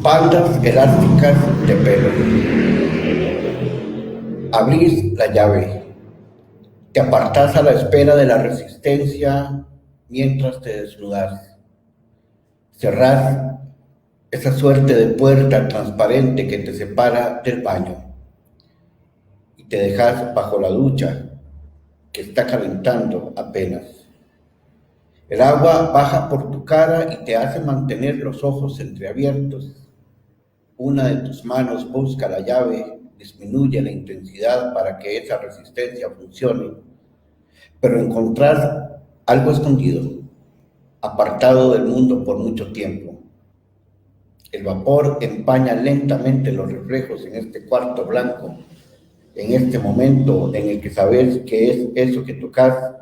Bandas elásticas de pelo. Abrís la llave. Te apartás a la espera de la resistencia mientras te desnudas. Cerrás esa suerte de puerta transparente que te separa del baño y te dejas bajo la ducha que está calentando apenas. El agua baja por tu cara y te hace mantener los ojos entreabiertos. Una de tus manos busca la llave, disminuye la intensidad para que esa resistencia funcione, pero encontrás algo escondido, apartado del mundo por mucho tiempo. El vapor empaña lentamente los reflejos en este cuarto blanco, en este momento en el que sabes que es eso que tocas,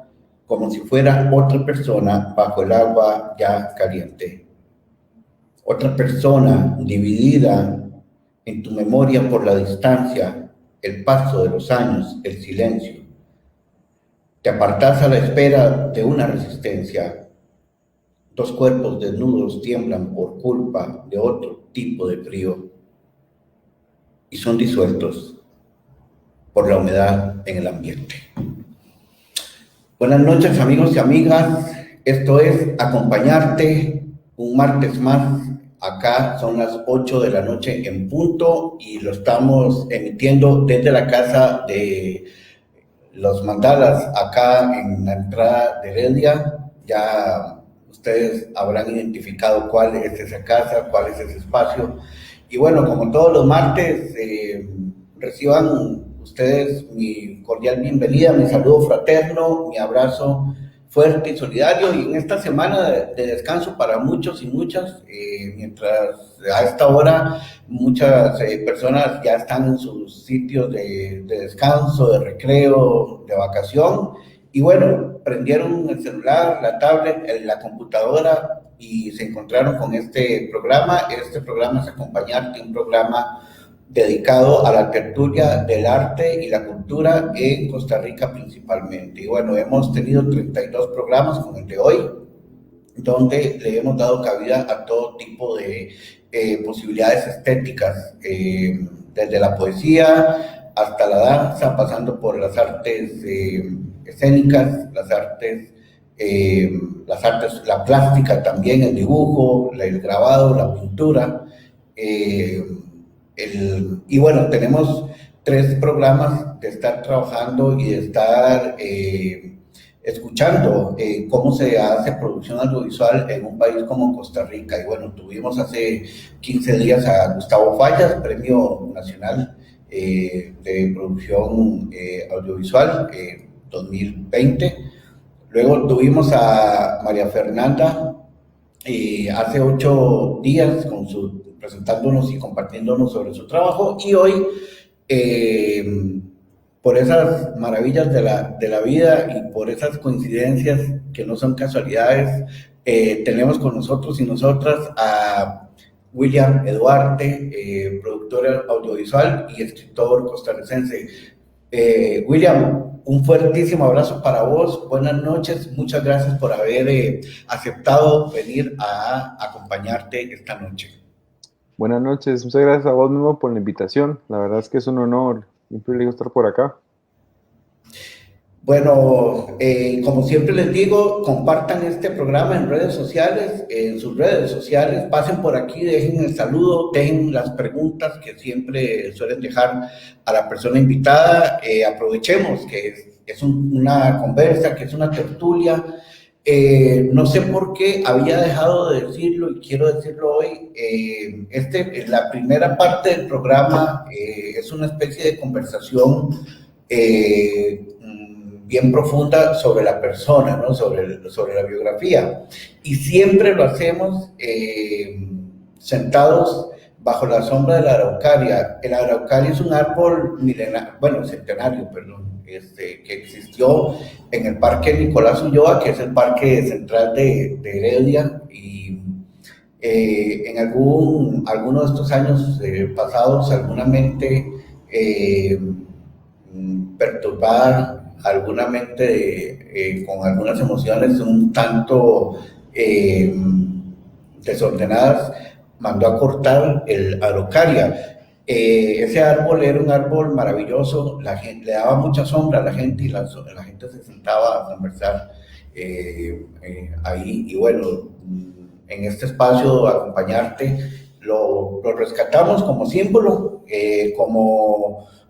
como si fuera otra persona bajo el agua ya caliente. Otra persona dividida en tu memoria por la distancia, el paso de los años, el silencio. Te apartás a la espera de una resistencia. Dos cuerpos desnudos tiemblan por culpa de otro tipo de frío y son disueltos por la humedad en el ambiente. Buenas noches, amigos y amigas. Esto es Acompañarte, un martes más. Acá son las 8 de la noche en punto y lo estamos emitiendo desde la casa de los Mandalas, acá en la entrada de Heredia. Ya ustedes habrán identificado cuál es esa casa, cuál es ese espacio. Y bueno, como todos los martes, reciban ustedes mi cordial bienvenida, mi saludo fraterno, mi abrazo fuerte y solidario. Y en esta semana de descanso para muchos y muchas, mientras a esta hora muchas personas ya están en sus sitios de descanso, de recreo, de vacación, y bueno, prendieron el celular, la tablet, la computadora y se encontraron con este programa. Este programa es Acompañarte, un programa dedicado a la tertulia del arte y la cultura en Costa Rica principalmente. Y bueno, hemos tenido 32 programas con el de hoy, donde le hemos dado cabida a todo tipo de posibilidades estéticas, desde la poesía hasta la danza, pasando por las artes escénicas, la plástica también, el dibujo, el grabado, la pintura. Y bueno, tenemos 3 programas de estar trabajando y de estar escuchando cómo se hace producción audiovisual en un país como Costa Rica. Y bueno, tuvimos hace 15 días a Gustavo Fallas, Premio Nacional de Producción Audiovisual 2020. Luego tuvimos a María Fernanda hace 8 días presentándonos y compartiéndonos sobre su trabajo. Y hoy, por esas maravillas de la vida y por esas coincidencias que no son casualidades, tenemos con nosotros y nosotras a William Eduarte, productor audiovisual y escritor costarricense. William, un fuertísimo abrazo para vos, buenas noches, muchas gracias por haber aceptado venir a acompañarte esta noche. Buenas noches, muchas gracias a vos mismo por la invitación. La verdad es que es un honor y un privilegio estar por acá. Bueno, como siempre les digo, compartan este programa en redes sociales, en sus redes sociales, pasen por aquí, dejen el saludo, dejen las preguntas que siempre suelen dejar a la persona invitada. Aprovechemos que es una conversa, que es una tertulia. No sé por qué había dejado de decirlo y quiero decirlo hoy. La primera parte del programa es una especie de conversación bien profunda sobre la persona, ¿no? sobre la biografía. Y siempre lo hacemos sentados bajo la sombra de la araucaria. El araucaria es un árbol centenario, que existió en el Parque Nicolás Ulloa, que es el parque central de Heredia, y en alguno de estos años pasados, alguna mente perturbada, alguna mente con algunas emociones un tanto desordenadas, mandó a cortar el araucaria. Ese árbol era un árbol maravilloso, la gente, le daba mucha sombra a la gente y la gente se sentaba a conversar ahí. Y bueno, en este espacio acompañarte, lo rescatamos como símbolo,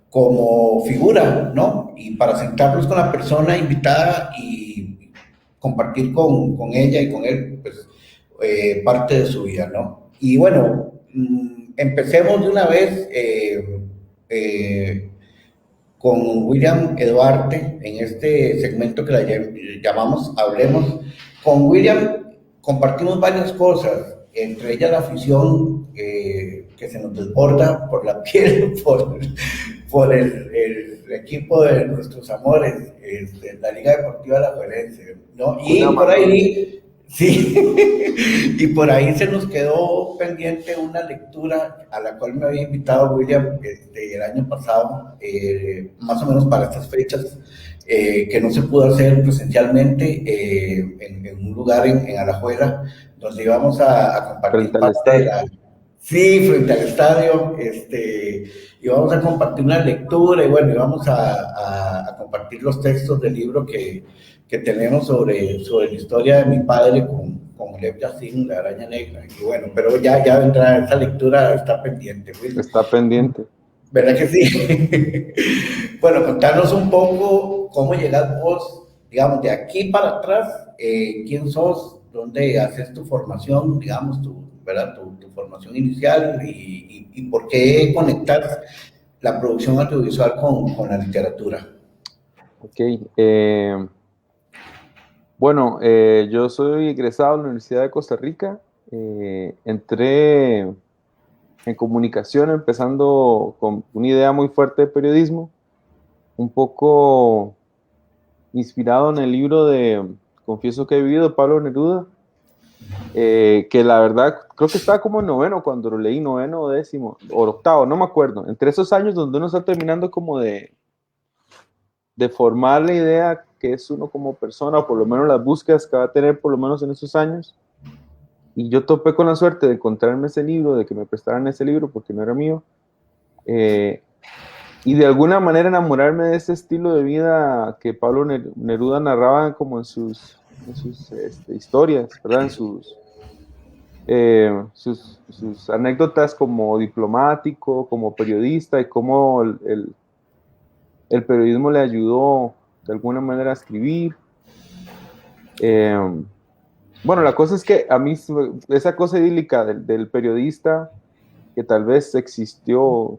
como figura, ¿no? Y para sentarnos con la persona invitada y compartir con ella y con él, pues, parte de su vida, ¿no? Y bueno, empecemos de una vez con William Eduarte en este segmento que la llamamos Hablemos. Con William compartimos varias cosas, entre ellas la afición que se nos desborda por la piel, por el equipo de nuestros amores, la Liga Deportiva Alajuelense, ¿no? Y por ahí, sí, y por ahí se nos quedó pendiente una lectura a la cual me había invitado William el año pasado, más o menos para estas fechas, que no se pudo hacer presencialmente en un lugar en Alajuela, donde íbamos a compartir parte de la... Sí, frente al estadio, íbamos a compartir una lectura y bueno, íbamos a compartir los textos del libro que tenemos sobre la historia de mi padre con Lev Yassin, la araña negra. Y bueno, pero ya vendrá, esa lectura está pendiente. Will. Está pendiente. ¿Verdad que sí? Bueno, contanos un poco cómo llegas vos, digamos, de aquí para atrás, quién sos, dónde haces tu formación, digamos, ¿verdad? Tu formación inicial y por qué conectar la producción audiovisual con la literatura. Ok. Bueno, yo soy egresado de la Universidad de Costa Rica. Entré en comunicación empezando con una idea muy fuerte de periodismo, un poco inspirado en el libro de Confieso que he vivido de Pablo Neruda, que la verdad creo que estaba como en noveno cuando lo leí, noveno o décimo, o octavo, no me acuerdo, entre esos años donde uno está terminando como de formar la idea que es uno como persona, o por lo menos las búsquedas que va a tener por lo menos en esos años. Y yo topé con la suerte de encontrarme ese libro, de que me prestaran ese libro porque no era mío, y de alguna manera enamorarme de ese estilo de vida que Pablo Neruda narraba como en sus historias, ¿verdad? En sus anécdotas como diplomático, como periodista, y cómo el periodismo le ayudó de alguna manera a escribir. Bueno, la cosa es que a mí esa cosa idílica del periodista que tal vez existió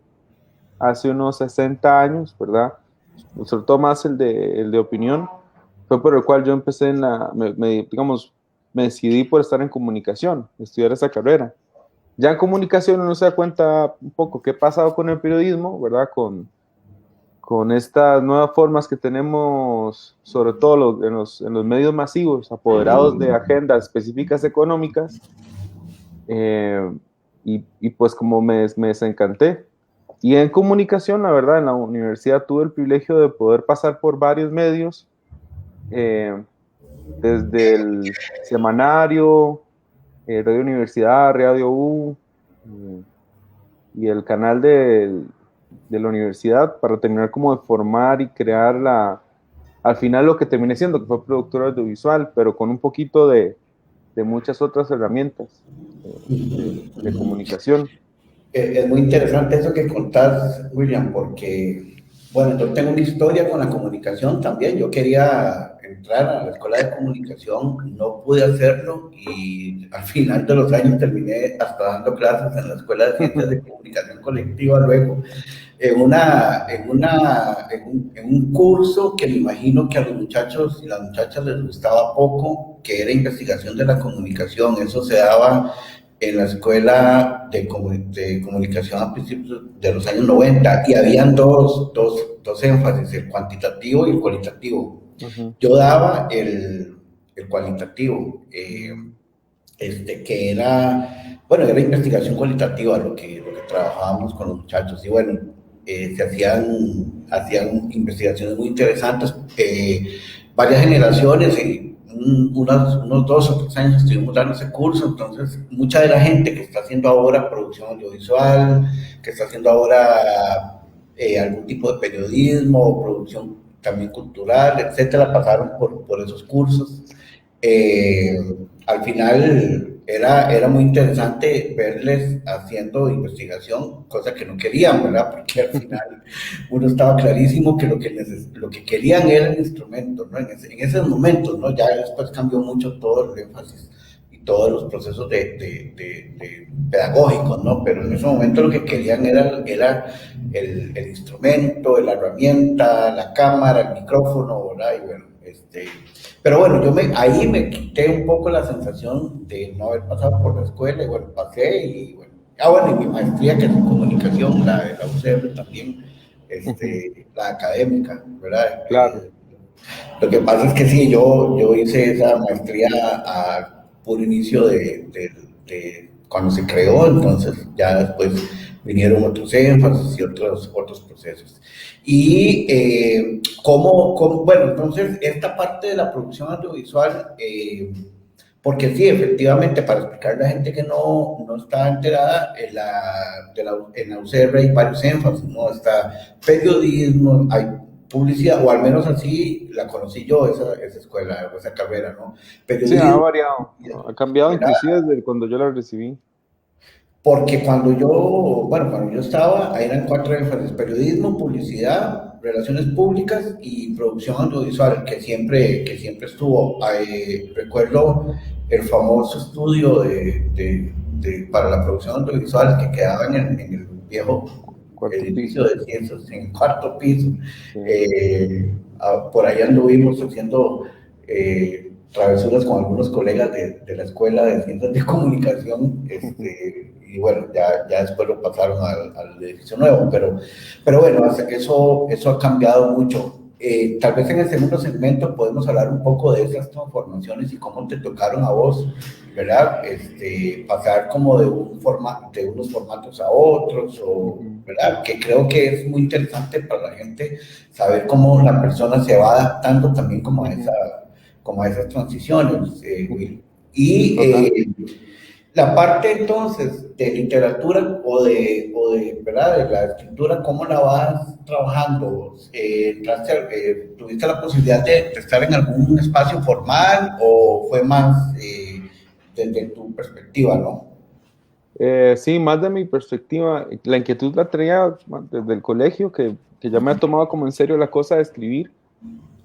hace unos 60 años, ¿verdad? Sobre todo más el de opinión, fue por el cual yo empecé me decidí por estar en comunicación, estudiar esa carrera. Ya en comunicación uno se da cuenta un poco qué ha pasado con el periodismo, ¿verdad? Con estas nuevas formas que tenemos, sobre todo en los medios masivos, apoderados de agendas específicas económicas, y pues como me desencanté. Y en comunicación, la verdad, en la universidad tuve el privilegio de poder pasar por varios medios, desde el semanario, Radio Universidad, Radio U, y el canal de la universidad, para terminar como de formar y crear al final lo que terminé siendo, que fue productor audiovisual, pero con un poquito de muchas otras herramientas de comunicación. Es muy interesante eso que contás, William, porque, bueno, yo tengo una historia con la comunicación también. Yo quería entrar a la escuela de comunicación, no pude hacerlo y al final de los años terminé hasta dando clases en la Escuela de Ciencias de Comunicación Colectiva luego. En un curso que me imagino que a los muchachos y las muchachas les gustaba poco, que era investigación de la comunicación. Eso se daba en la escuela de comunicación a principios de los años 90 y habían dos énfasis, el cuantitativo y el cualitativo. Uh-huh. Yo daba el cualitativo, que era investigación cualitativa, lo que trabajábamos con los muchachos, y bueno, se hacían investigaciones muy interesantes, varias generaciones, unos 2 o 3 años estuvimos dando ese curso, entonces mucha de la gente que está haciendo ahora producción audiovisual, que está haciendo ahora algún tipo de periodismo o producción también cultural, etcétera, pasaron por esos cursos. Eh, Al final era muy interesante verles haciendo investigación, cosa que no querían, ¿verdad? Porque al final uno estaba clarísimo que lo que querían era el instrumento, ¿no? En esos momentos, ¿no? Ya después cambió mucho todo el énfasis y todos los procesos de pedagógicos, ¿no? Pero en ese momento lo que querían era el instrumento, la herramienta, la cámara, el micrófono, ¿verdad? Y bueno, pero bueno, ahí me quité un poco la sensación de no haber pasado por la escuela, y bueno, pasé y bueno. Bueno, y mi maestría que es en comunicación, la de la UCR también, la académica, ¿verdad? Claro. Lo que pasa es que sí, yo hice esa maestría a puro inicio de cuando se creó, entonces ya después vinieron otros énfasis y otros procesos. Y bueno, entonces esta parte de la producción audiovisual, porque sí, efectivamente, para explicar a la gente que no está enterada, en la UCR hay varios énfasis, ¿no? Está periodismo, hay publicidad, o al menos así la conocí yo, esa escuela, esa carrera, ¿no? Sí, ha Periodismo, variado, ha cambiado ¿verdad? inclusive desde cuando yo la recibí. Porque cuando yo estaba, ahí eran 4 énfasis: periodismo, publicidad, relaciones públicas y producción audiovisual, que siempre estuvo. Recuerdo el famoso estudio para la producción audiovisual que quedaba en el viejo Cuarto edificio piso. de ciencias, en el 4 piso. Sí. Por ahí anduvimos haciendo travesuras con algunos colegas de la escuela de ciencias de comunicación, y bueno, ya después lo pasaron al edificio nuevo, pero bueno, eso ha cambiado mucho. Tal vez en el segundo segmento podemos hablar un poco de esas transformaciones y cómo te tocaron a vos, ¿verdad? Pasar como de unos formatos a otros, ¿verdad? Que creo que es muy interesante para la gente saber cómo la persona se va adaptando también como a esas transiciones, Will. Y Total. la parte entonces de literatura ¿verdad? De la escritura, ¿cómo la vas trabajando? ¿Tuviste la posibilidad de estar en algún espacio formal o fue más desde tu perspectiva, ¿no? Sí, más de mi perspectiva, la inquietud la traía desde el colegio, que ya me ha tomado como en serio la cosa de escribir,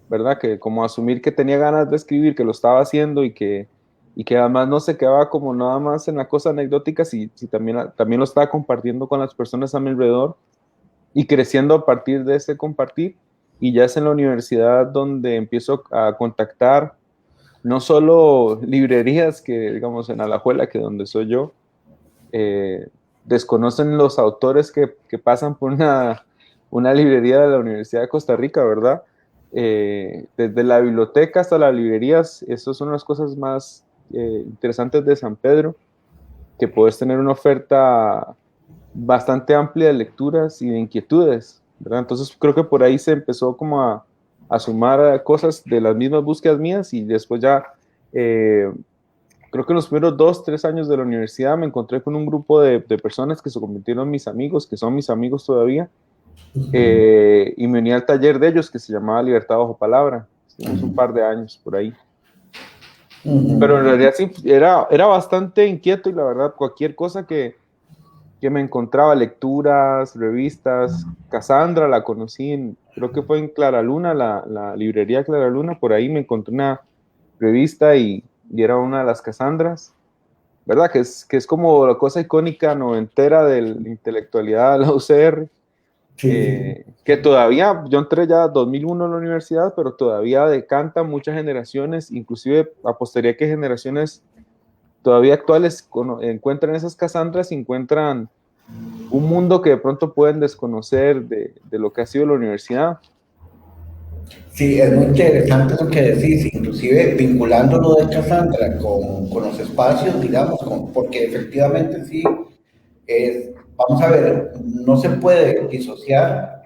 ¿verdad? Que como asumir que tenía ganas de escribir, que lo estaba haciendo y que además no se quedaba como nada más en la cosa anecdótica, si también lo estaba compartiendo con las personas a mi alrededor y creciendo a partir de ese compartir. Y ya es en la universidad donde empiezo a contactar no solo librerías que, digamos, en Alajuela, que donde soy yo, eh, desconocen los autores que pasan por una librería de la Universidad de Costa Rica, ¿verdad? Desde la biblioteca hasta las librerías, esas son las cosas más interesantes de San Pedro, que puedes tener una oferta bastante amplia de lecturas y de inquietudes, ¿verdad? Entonces creo que por ahí se empezó como a sumar cosas de las mismas búsquedas mías y después ya eh, creo que en los primeros 2, 3 años de la universidad me encontré con un grupo de personas que se convirtieron en mis amigos, que son mis amigos todavía, y me uní al taller de ellos que se llamaba Libertad Bajo Palabra. Estuvimos un par de años por ahí. Pero en realidad sí, era bastante inquieto y la verdad cualquier cosa que me encontraba, lecturas, revistas. Cassandra la conocí, creo que fue en Clara Luna, la librería Clara Luna, por ahí me encontré una revista y era una de las Cassandras. ¿Verdad? Que es como la cosa icónica noventera de la intelectualidad de la UCR, Sí, sí. que todavía, yo entré ya en 2001 en la universidad, pero todavía decanta muchas generaciones, inclusive apostaría que generaciones todavía actuales encuentran esas Cassandras y encuentran un mundo que de pronto pueden desconocer de lo que ha sido la universidad. Sí, es muy interesante lo que decís, inclusive vinculándolo de Cassandra con los espacios, digamos, porque efectivamente sí, vamos a ver, no se puede disociar,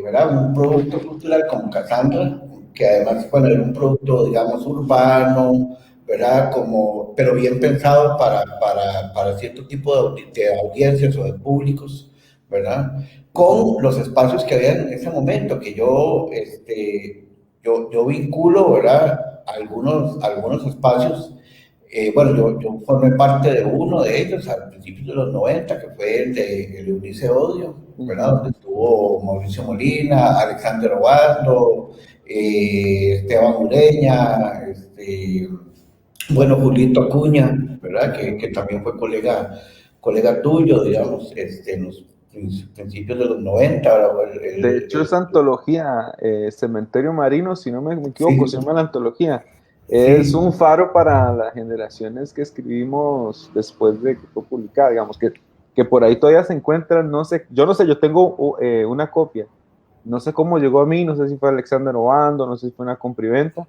¿verdad? Un producto cultural como Cassandra que además, bueno, era un producto, digamos, urbano, ¿verdad? Como, pero bien pensado para cierto tipo de audiencias o de públicos, ¿verdad? Con los espacios que había en ese momento, que yo vinculo, ¿verdad? Algunos espacios. Bueno, yo formé parte de uno de ellos al principio de los 90, que fue el Eunice Odio, ¿verdad? Donde estuvo Mauricio Molina, Alexander Obando, Esteban Ureña, bueno, Julito Acuña, ¿verdad? Que también fue colega tuyo, digamos, en los principios de los 90. ¿Verdad? De hecho, esa antología, Cementerio Marino, si no me equivoco, se Sí, llama la antología. Es sí. un faro para las generaciones que escribimos después de que fue publicada, digamos, que por ahí todavía se encuentran, no sé, yo no sé, yo tengo una copia, no sé cómo llegó a mí, no sé si fue Alexander Obando, no sé si fue una compriventa,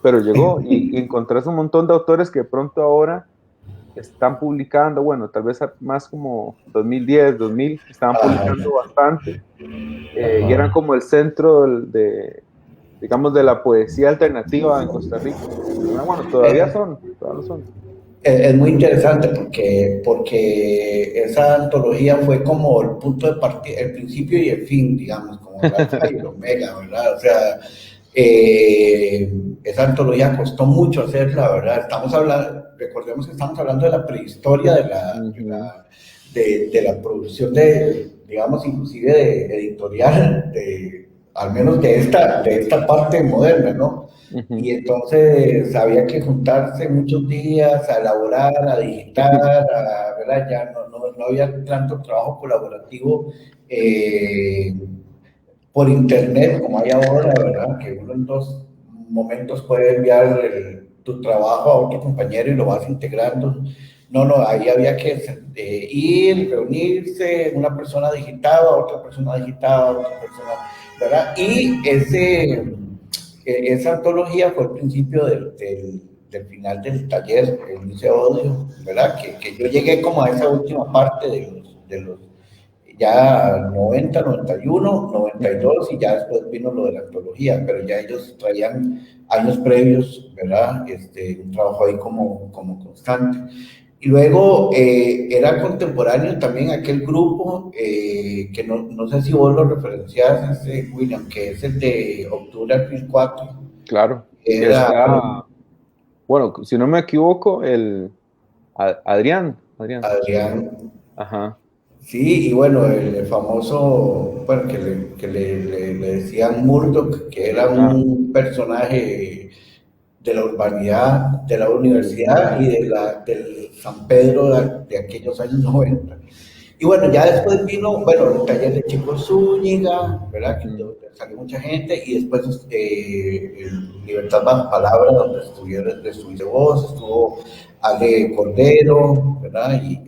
pero llegó y encontrás un montón de autores que de pronto ahora están publicando, bueno, tal vez más como 2010, 2000, estaban publicando Ajá, bastante y eran ajá. como el centro digamos, de la poesía alternativa en Costa Rica. ¿Verdad? Bueno, todavía lo son. Es muy interesante porque esa antología fue como el punto de partida, el principio y el fin, digamos, como el alfa y el omega, ¿verdad? O sea, esa antología costó mucho hacerla, ¿verdad? Recordemos que estamos hablando de la prehistoria Ujú, de la producción digamos, inclusive editorial, al menos de esta parte moderna, ¿no? Y ujú. entonces había que juntarse muchos días a elaborar, a digitar, ¿verdad? Ya no había tanto trabajo colaborativo eh, por internet como hay ahora, ¿verdad? Que uno en 2 momentos puede enviar tu trabajo a otro compañero y lo vas integrando. No, ahí había que ir, reunirse, una persona digitaba, otra persona digitaba, otra persona, ¿verdad? Y esa antología fue el principio del final del taller, el Liceo Odio, ¿verdad? Que yo llegué como a esa última parte de los ya 90, 91, 92 y ya después vino lo de la antología, pero ya ellos traían años previos, ¿verdad? Un trabajo ahí como constante. Y luego era contemporáneo también aquel grupo que no sé si vos lo referencias, William, que es el de Octubre al 2004. Claro, que Era está, bueno, si no me equivoco, Adrián, Adrián. ajá, Sí, y bueno, el famoso, bueno, que le decían Murdoch, que era ah, un personaje de la urbanidad, de la universidad y del San Pedro de aquellos años 90. Y bueno, ya después vino, bueno, el taller de Chico Zúñiga, ¿verdad? Que ujú. donde salió mucha gente, y después el Libertad Bajo Palabra, donde estuviste vos, estuvo Ale Cordero, ¿verdad? Y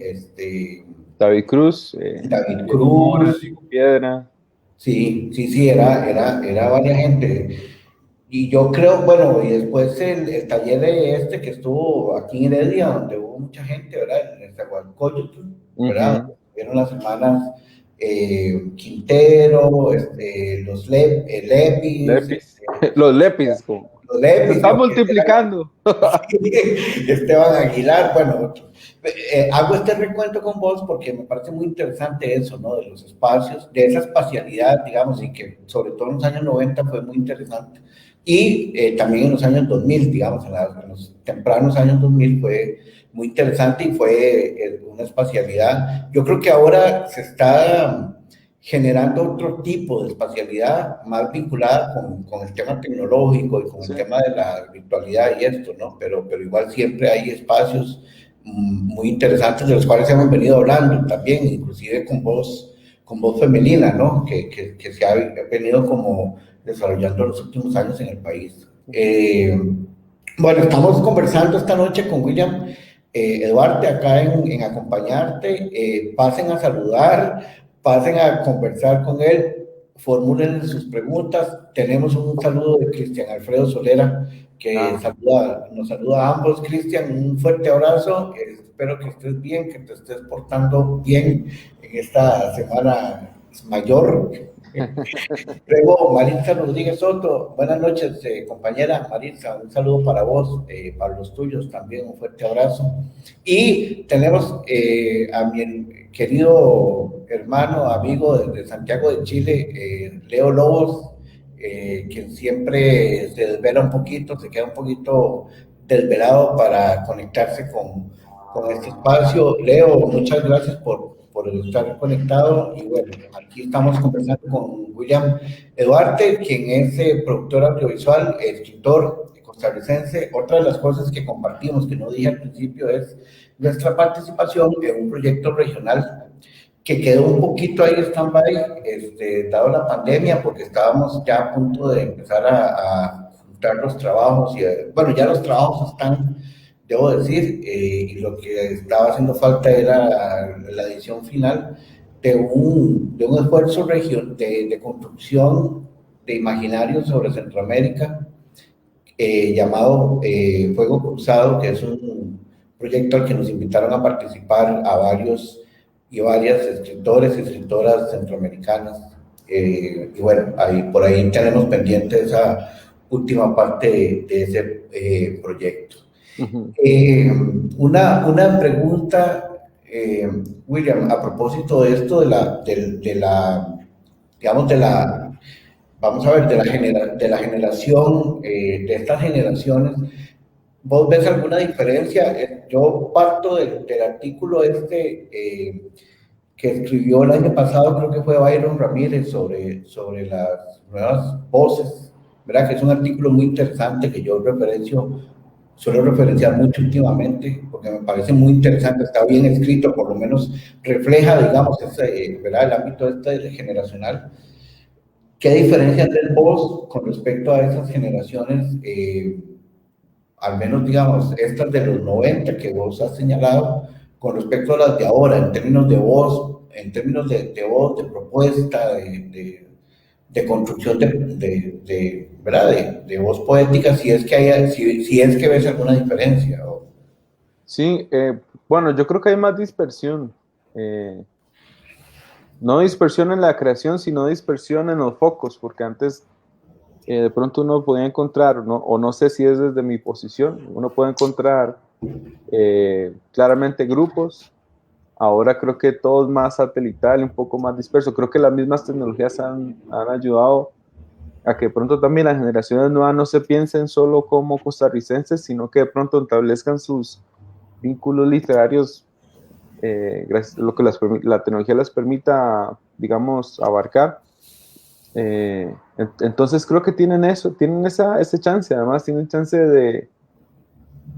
David Cruz, David Diego Mora, Cruz. Diego Piedra, Sí, sí, sí, era varias gente. Y yo creo, bueno, y después el taller que estuvo aquí en Heredia, donde hubo mucha gente, ¿verdad? En el Zagualcóyotl, ¿verdad? ujú, Donde estuvieron las hermanas Quintero, Lepis, Lepis, los Lepis, los se Lepis, están multiplicando. Esteban Aguilar, bueno, otros. Hago este recuento con vos porque me parece muy interesante eso, ¿no? De los espacios, de esa espacialidad, digamos, y que sobre todo en los años 90 fue muy interesante. Y también en los años 2000, digamos, en los tempranos años 2000 fue muy interesante y fue una espacialidad. Yo creo que ahora se está generando otro tipo de espacialidad más vinculada con el tema tecnológico y con Sí, el tema de la virtualidad y esto, ¿no? Pero igual siempre hay espacios muy interesantes de los cuales hemos venido hablando también, inclusive con voz femenina, ¿no? Que se ha venido como desarrollando en los últimos años en el país. Bueno, estamos conversando esta noche con William Eduarte acá en Acompañarte. Pasen a saludar, pasen a conversar con él, formulen sus preguntas. Tenemos un saludo de Cristian Alfredo Solera que ah, nos saluda a ambos. Cristian, un fuerte abrazo. Espero que estés bien, que te estés portando bien en esta semana mayor. Luego, Maritza Rodríguez Soto, buenas noches, compañera Maritza, un saludo para vos, para los tuyos también, un fuerte abrazo. Y tenemos a mi querido hermano, amigo de Santiago de Chile, Leo Lobos, quien siempre se desvela un poquito, se queda un poquito desvelado para conectarse con este espacio. Leo, muchas gracias por estar conectado y bueno, aquí estamos conversando con William Eduarte, quien es productor audiovisual, escritor costarricense. Otra de las cosas que compartimos, que no dije al principio, es nuestra participación en un proyecto regional que quedó un poquito ahí stand-by, dado la pandemia, porque estábamos ya a punto de empezar a juntar los trabajos, y bueno, ya los trabajos están, debo decir, y lo que estaba haciendo falta era la edición final de un esfuerzo de construcción de imaginarios sobre Centroamérica, llamado Fuego Cruzado, que es un proyecto al que nos invitaron a participar a varios y varias escritores y escritoras centroamericanas. Y bueno, por ahí tenemos pendiente esa última parte de ese proyecto. Uh-huh. Una pregunta, William, a propósito de esto digamos, vamos a ver, de la generación, de estas generaciones, ¿vos ves alguna diferencia? Yo parto del artículo que escribió el año pasado, creo que fue Byron Ramírez, sobre las nuevas voces, ¿verdad? Que es un artículo muy interesante que yo suelo referenciar mucho últimamente, porque me parece muy interesante, está bien escrito, por lo menos refleja, digamos, ¿verdad? El ámbito generacional. ¿Qué diferencia tenés vos con respecto a esas generaciones, al menos, digamos, estas de los 90 que vos has señalado, con respecto a las de ahora, en términos de voz, voz, de propuesta, de construcción ¿verdad? De voz poética, si es que ves alguna diferencia? Sí, bueno, yo creo que hay más dispersión. No dispersión en la creación, sino dispersión en los focos, porque antes de pronto uno podía encontrar, o no sé si es desde mi posición, uno puede encontrar claramente grupos. Ahora creo que todo es más satelital, un poco más disperso. Creo que las mismas tecnologías han ayudado a que de pronto también las generaciones nuevas no se piensen solo como costarricenses, sino que de pronto establezcan sus vínculos literarios, gracias a lo que la tecnología les permita, digamos, abarcar. Entonces creo que tienen ese chance, además tienen chance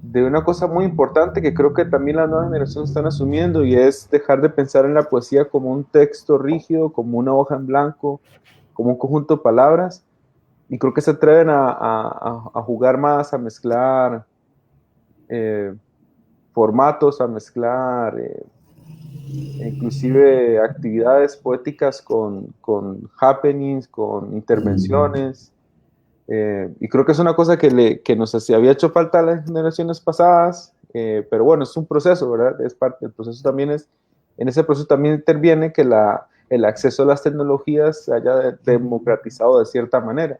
de una cosa muy importante que creo que también las nuevas generaciones están asumiendo, y es dejar de pensar en la poesía como un texto rígido, como una hoja en blanco, como un conjunto de palabras, y creo que se atreven a jugar más, a mezclar formatos, a mezclar inclusive actividades poéticas con happenings, con intervenciones. Y creo que es una cosa que nos había hecho falta a las generaciones pasadas, pero bueno, es un proceso, ¿verdad? Es parte del proceso. En ese proceso también interviene que el acceso a las tecnologías se haya democratizado de cierta manera,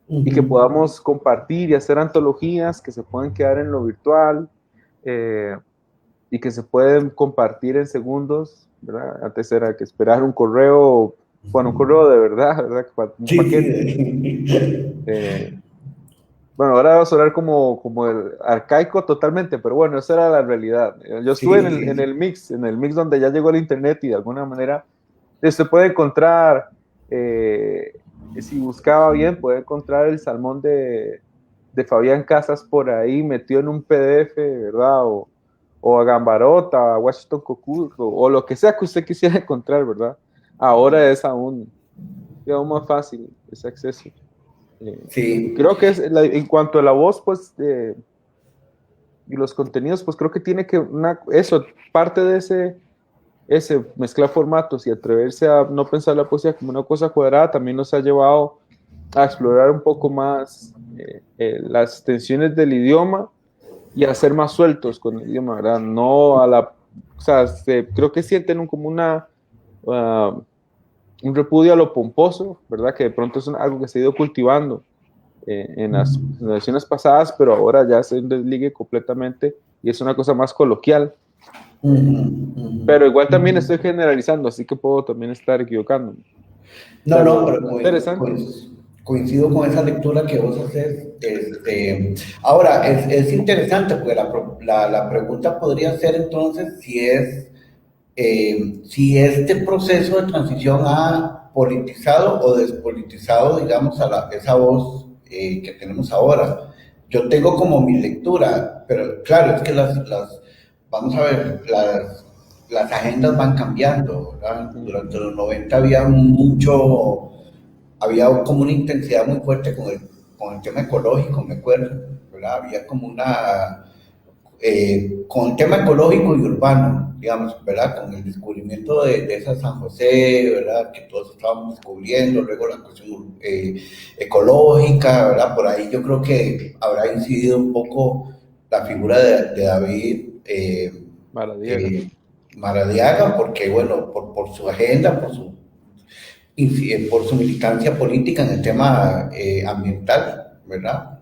y que podamos compartir y hacer antologías que se pueden quedar en lo virtual, y que se pueden compartir en segundos, ¿verdad? Antes era que esperar un correo, bueno, un correo de verdad, ¿verdad? Un paquete. Bueno, ahora va a sonar como el arcaico totalmente, pero bueno, esa era la realidad. Yo estuve en el mix donde ya llegó el internet, y de alguna manera se puede encontrar, si buscaba bien, puede encontrar el salmón de Fabián Casas por ahí metido en un PDF, ¿verdad? O a Gambarota, a Washington Cocu, o lo que sea que usted quisiera encontrar, ¿verdad? Ahora es aún más fácil ese acceso. Sí. Creo que en cuanto a la voz, pues, y los contenidos, pues creo que tiene que, parte de ese mezclar formatos y atreverse a no pensar la poesía como una cosa cuadrada, también nos ha llevado a explorar un poco más las tensiones del idioma y a ser más sueltos con el idioma, ¿verdad? No a o sea, creo que sienten como un repudio a lo pomposo, ¿verdad? Que de pronto es algo que se ha ido cultivando en las generaciones pasadas, pero ahora ya se desligue completamente y es una cosa más coloquial. Pero igual también estoy generalizando, así que puedo también estar equivocándome. No, no, pero Interesante. coincido con esa lectura que vos haces. Ahora, es interesante porque la pregunta podría ser entonces si este proceso de transición ha politizado o despolitizado, digamos, esa voz que tenemos ahora. Yo tengo como mi lectura, pero claro, es que vamos a ver, las agendas van cambiando, ¿verdad? Durante los 90 había como una intensidad muy fuerte con el tema ecológico, me acuerdo, ¿verdad? Había como con el tema ecológico y urbano, digamos, ¿verdad? Con el descubrimiento de esa San José, ¿verdad? Que todos estábamos descubriendo, luego la cuestión ecológica, ¿verdad? Por ahí yo creo que habrá incidido un poco la figura de David Maradiaga. Maradiaga, porque, bueno, por su agenda, por su militancia política en el tema ambiental, ¿verdad?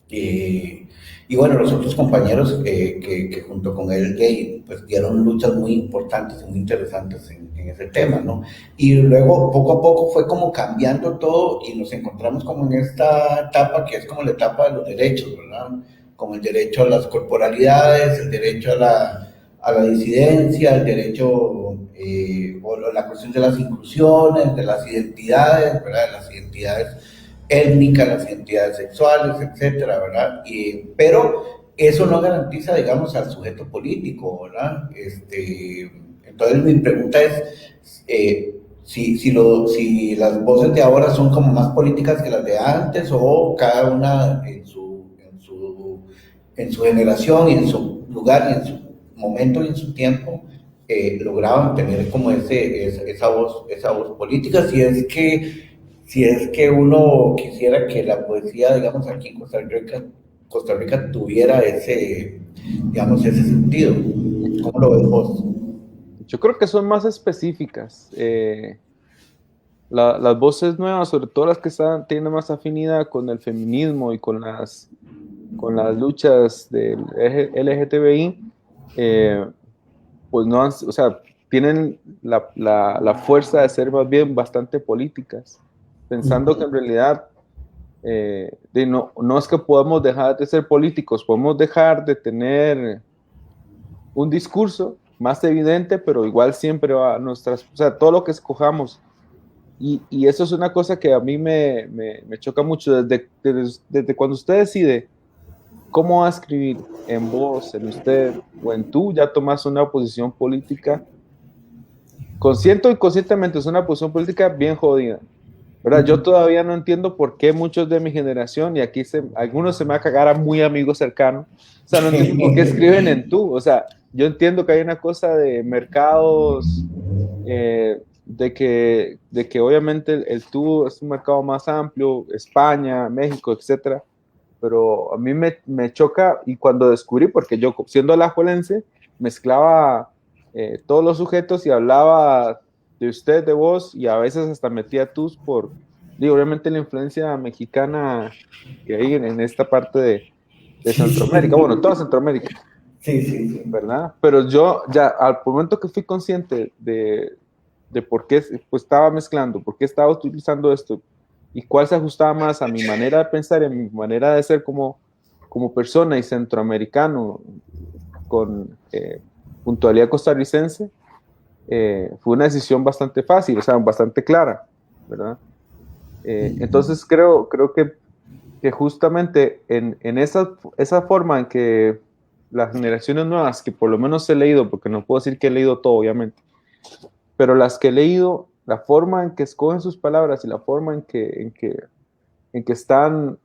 Y bueno, los otros compañeros que junto con él pues dieron luchas muy importantes y muy interesantes en ese tema, ¿no? Y luego poco a poco fue como cambiando todo y nos encontramos como en esta etapa que es como la etapa de los derechos, ¿verdad? Como el derecho a las corporalidades, el derecho a la disidencia, el derecho o la cuestión de las inclusiones, de las identidades, ¿verdad? De las identidades étnicas, las identidades sexuales, etcétera, ¿verdad? Pero eso no garantiza, digamos, al sujeto político, ¿verdad? Entonces mi pregunta es si las voces de ahora son como más políticas que las de antes o cada una en su generación y en su lugar y en su momento y en su tiempo lograban tener como esa voz política, si es que uno quisiera que la poesía, digamos, aquí en Costa Rica tuviera digamos, ese sentido. ¿Cómo lo ves vos? Yo creo que son más específicas. Las voces nuevas, sobre todo las que tienen más afinidad con el feminismo y con las luchas del LGTBI, pues no han, o sea, tienen la fuerza de ser más bien bastante políticas, pensando que en realidad no es que podamos dejar de ser políticos, podemos dejar de tener un discurso más evidente, pero igual siempre va a nuestras, o sea, todo lo que escojamos. Y eso es una cosa que a mí me choca mucho desde cuando usted decide cómo va a escribir en vos, en usted o en tú, ya tomas una posición política, consciente o inconscientemente, es una posición política bien jodida, ¿verdad? Yo todavía no entiendo por qué muchos de mi generación, y aquí algunos se me va a cagar a muy amigos cercanos, o sea, no entiendo por qué escriben en tú, o sea, yo entiendo que hay una cosa de mercados, de que obviamente el tú es un mercado más amplio, España, México, etcétera, pero a mí me choca, y cuando descubrí, porque yo siendo alajuelense, mezclaba todos los sujetos y hablaba de usted, de vos, y a veces hasta metía tus digo, obviamente la influencia mexicana que hay en esta parte de Centroamérica, bueno, toda Centroamérica, Sí, sí, sí. ¿verdad? Pero yo ya, al momento que fui consciente de por qué pues, estaba mezclando, por qué estaba utilizando esto y cuál se ajustaba más a mi manera de pensar y a mi manera de ser como persona y centroamericano con puntualidad costarricense, fue una decisión bastante fácil, o sea, bastante clara, ¿verdad? Entonces creo que justamente en esa forma en que las generaciones nuevas, que por lo menos he leído, porque no puedo decir que he leído todo, obviamente, pero las que he leído, la forma en que escogen sus palabras y la forma en que están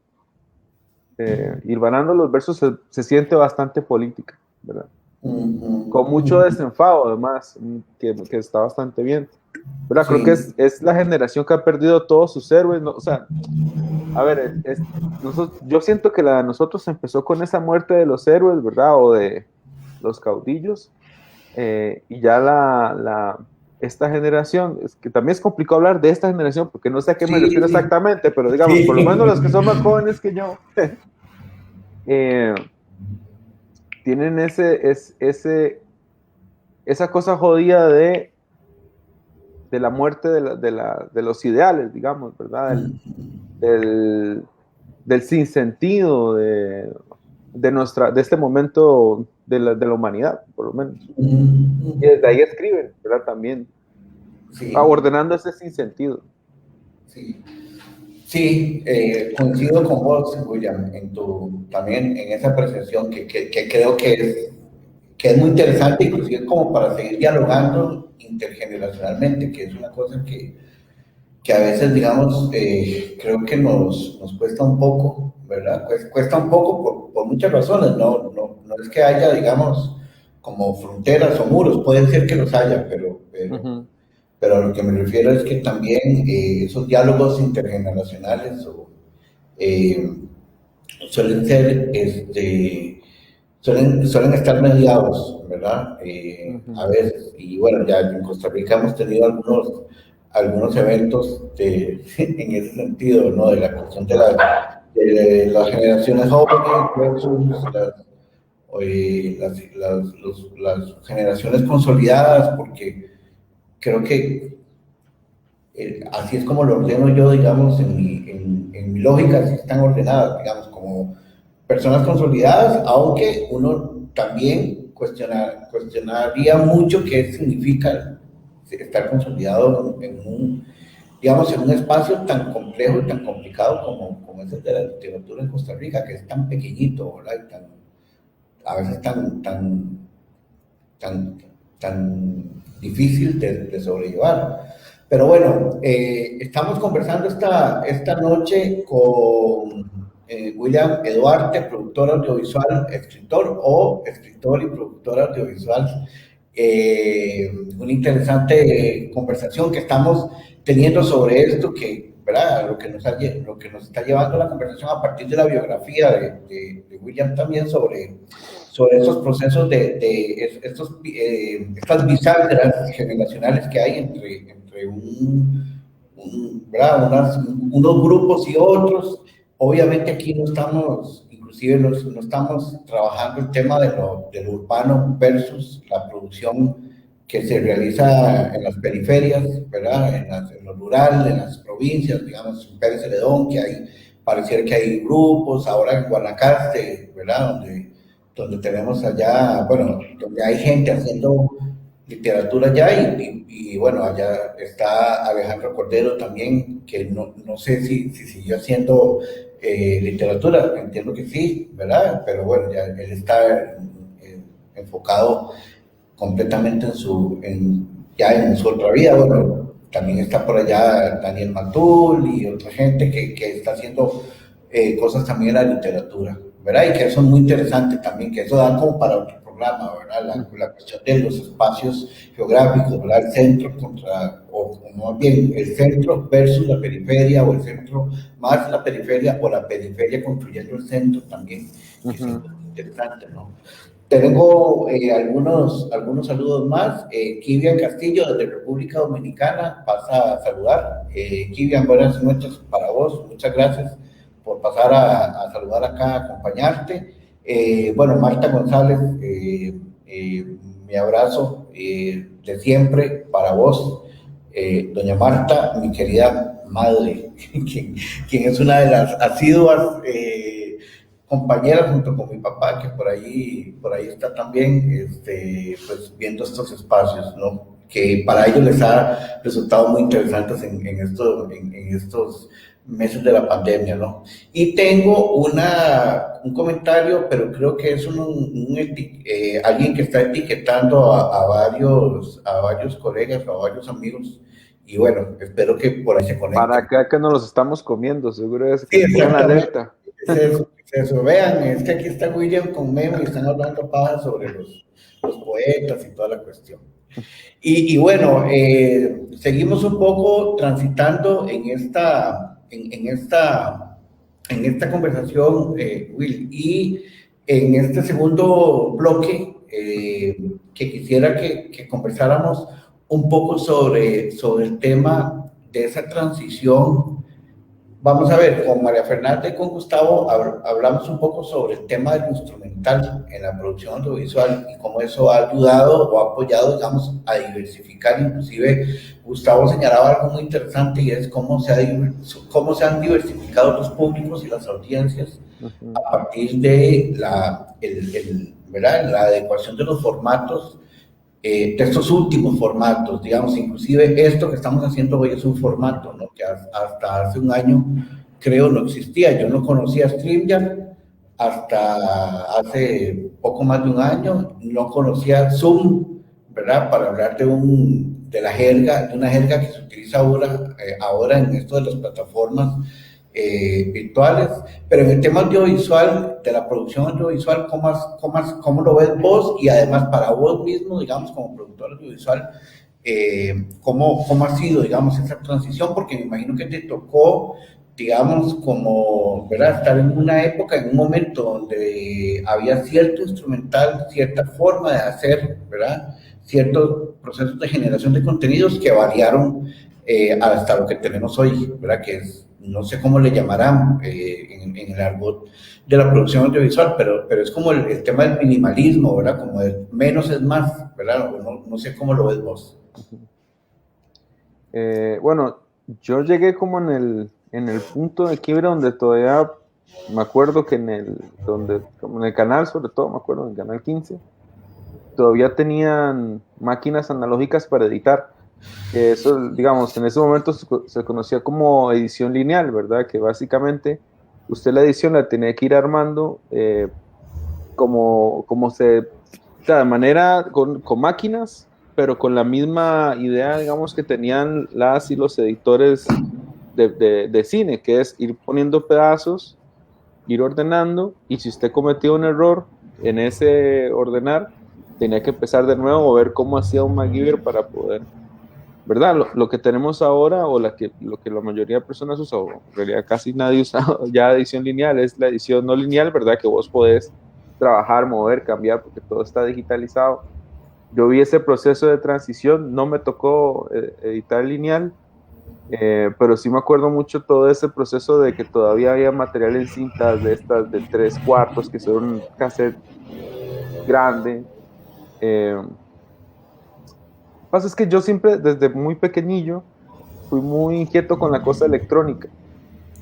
hilvanando los versos se siente bastante política, ¿verdad? Con mucho desenfado, además, que está bastante bien. ¿Verdad? Sí. Creo que es la generación que ha perdido todos sus héroes, ¿no? O sea, a ver, yo siento que la de nosotros empezó con esa muerte de los héroes, ¿verdad? O de los caudillos, y ya esta generación, es que también es complicado hablar de esta generación porque no sé a qué me Sí, refiero sí, exactamente, pero digamos, sí. por lo menos los que son más jóvenes que yo, eh, tienen esa cosa jodida de la muerte de los ideales, digamos, ¿verdad? Del, del sinsentido de este momento de la humanidad, por lo menos. Y desde ahí escriben, ¿verdad? También Sí, ordenando ese sinsentido. sí. Sí, coincido con vos, William, también en esa apreciación que creo que es muy interesante, inclusive como para seguir dialogando intergeneracionalmente, que es una cosa que a veces, digamos, creo que nos cuesta un poco, ¿verdad? Cuesta un poco por muchas razones, no es que haya, digamos, como fronteras o muros, puede ser que los haya, Ujú. pero a lo que me refiero es que también esos diálogos intergeneracionales eh, suelen ser, suelen estar mediados, ¿verdad? A Ujú. veces, y bueno, ya en Costa Rica hemos tenido algunos eventos en ese sentido, ¿no? De la cuestión de las generaciones jóvenes versus las generaciones consolidadas, porque creo que así es como lo ordeno yo, digamos, en mi lógica, así están ordenadas, digamos, como personas consolidadas, aunque uno también cuestionaría mucho qué significa estar consolidado digamos, en un espacio tan complejo y tan complicado como es el de la literatura en Costa Rica, que es tan pequeñito, ¿verdad? Y a veces tan, tan difícil de sobrellevar. Pero bueno, estamos conversando esta noche con William Eduarte, productor audiovisual, escritor y productor audiovisual. Una interesante conversación que estamos teniendo sobre esto, ¿verdad? Lo que nos está llevando a la conversación a partir de la biografía de William también sobre esos procesos estas bisagras generacionales que hay entre ¿verdad? Unos grupos y otros. Obviamente aquí no estamos, inclusive no estamos trabajando el tema de lo urbano versus la producción que se realiza en las periferias, ¿verdad? En lo rural, en las provincias, digamos, en Pérez Celedón, pareciera que hay grupos, ahora en Guanacaste, ¿verdad? Donde tenemos allá, bueno, donde hay gente haciendo literatura ya y bueno, allá está Alejandro Cordero también, que no sé si siguió haciendo literatura, entiendo que sí, ¿verdad? Pero bueno, ya él está enfocado completamente ya en su otra vida. Bueno, también está por allá Daniel Matul y otra gente que está haciendo cosas también en la literatura, ¿verdad? Y que eso es muy interesante también, que eso da como para otro programa, ¿verdad? La cuestión de los espacios geográficos, ¿verdad? El centro o más bien el centro versus la periferia, o el centro más la periferia, o la periferia construyendo el centro también, que Ujú. siempre es interesante, ¿no? Tengo algunos saludos más. Kivian Castillo, desde República Dominicana, pasa a saludar. Kivian, buenas noches para vos. Muchas gracias por pasar a saludar acá, a acompañarte. Bueno, Marta González, mi abrazo de siempre para vos. Doña Marta, mi querida madre, quien es una de las asiduas compañera junto con mi papá, que por ahí está también, pues viendo estos espacios, ¿no? Que para ellos les ha resultado muy interesantes en estos meses de la pandemia, ¿no? Y tengo un comentario, pero creo que es alguien que está etiquetando a varios colegas, a varios amigos, y bueno, espero que por ahí se Para conecten. acá que nos los estamos comiendo, seguro es que Sí, se pongan la exactamente. alerta. Es eso. Vean, es que aquí está William con Memo y están hablando paja sobre los poetas y toda la cuestión. Y bueno, seguimos un poco transitando en esta conversación, Will, y en este segundo bloque que quisiera que conversáramos un poco sobre el tema de esa transición. Vamos a ver, con María Fernanda y con Gustavo hablamos un poco sobre el tema del instrumental en la producción audiovisual y cómo eso ha ayudado o ha apoyado, digamos, a diversificar. Inclusive Gustavo señalaba algo muy interesante y es cómo cómo se han diversificado los públicos y las audiencias a partir de ¿verdad? La adecuación de los formatos, de estos últimos formatos, digamos, inclusive esto que estamos haciendo hoy es un formato, ¿no? Que hasta hace un año, creo, no existía. Yo no conocía StreamYard hasta hace poco más de un año, no conocía Zoom, ¿verdad? Para hablar de una jerga que se utiliza ahora en esto de las plataformas virtuales, pero en el tema audiovisual, de la producción audiovisual, ¿cómo lo ves vos? Y además para vos mismo, digamos, como productor audiovisual, ¿cómo ha sido, digamos, esa transición? Porque me imagino que te tocó, digamos, como, ¿verdad? Estar en una época, en un momento donde había cierto instrumental, cierta forma de hacer, ¿verdad? Ciertos procesos de generación de contenidos que variaron hasta lo que tenemos hoy, ¿verdad? Que es, no sé cómo le llamarán en el argot de la producción audiovisual, pero es como el tema del minimalismo, ¿verdad? Como de menos es más, ¿verdad? No sé cómo lo ves vos. Bueno, yo llegué como en el punto de quiebre donde todavía me acuerdo que como en el canal, sobre todo, me acuerdo, en el canal 15, todavía tenían máquinas analógicas para editar. Eso, digamos, en ese momento se conocía como edición lineal, ¿verdad? Que básicamente usted la edición la tenía que ir armando como o sea, de manera con máquinas, pero con la misma idea, digamos, que tenían las y los editores de cine, que es ir poniendo pedazos, ir ordenando, y si usted cometió un error en ese ordenar, tenía que empezar de nuevo o ver cómo hacía un MacGyver para poder, ¿verdad? Lo que tenemos ahora, o lo que la mayoría de personas usa, o en realidad casi nadie usa ya edición lineal, es la edición no lineal, ¿verdad? Que vos podés trabajar, mover, cambiar, porque todo está digitalizado. Yo vi ese proceso de transición, no me tocó editar lineal, pero sí me acuerdo mucho todo ese proceso de que todavía había material en cintas de estas de 3/4, que son un cassette grande. Pasa es que yo siempre, desde muy pequeñillo, fui muy inquieto con la cosa electrónica,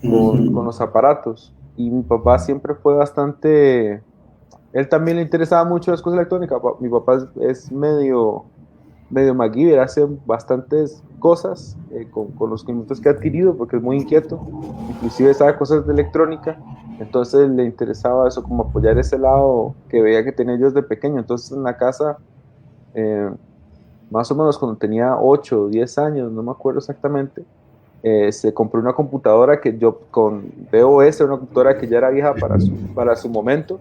con los aparatos. Y mi papá siempre fue bastante, él también le interesaba mucho las cosas electrónicas. Mi papá es medio MacGyver, hace bastantes cosas con los conocimientos que ha adquirido, porque es muy inquieto, inclusive sabe cosas de electrónica. Entonces le interesaba eso, como apoyar ese lado que veía que tenía yo desde pequeño. Entonces en la casa, más o menos cuando tenía 8 o 10 años, no me acuerdo exactamente, se compró una computadora que yo con DOS, una computadora que ya era vieja para su momento,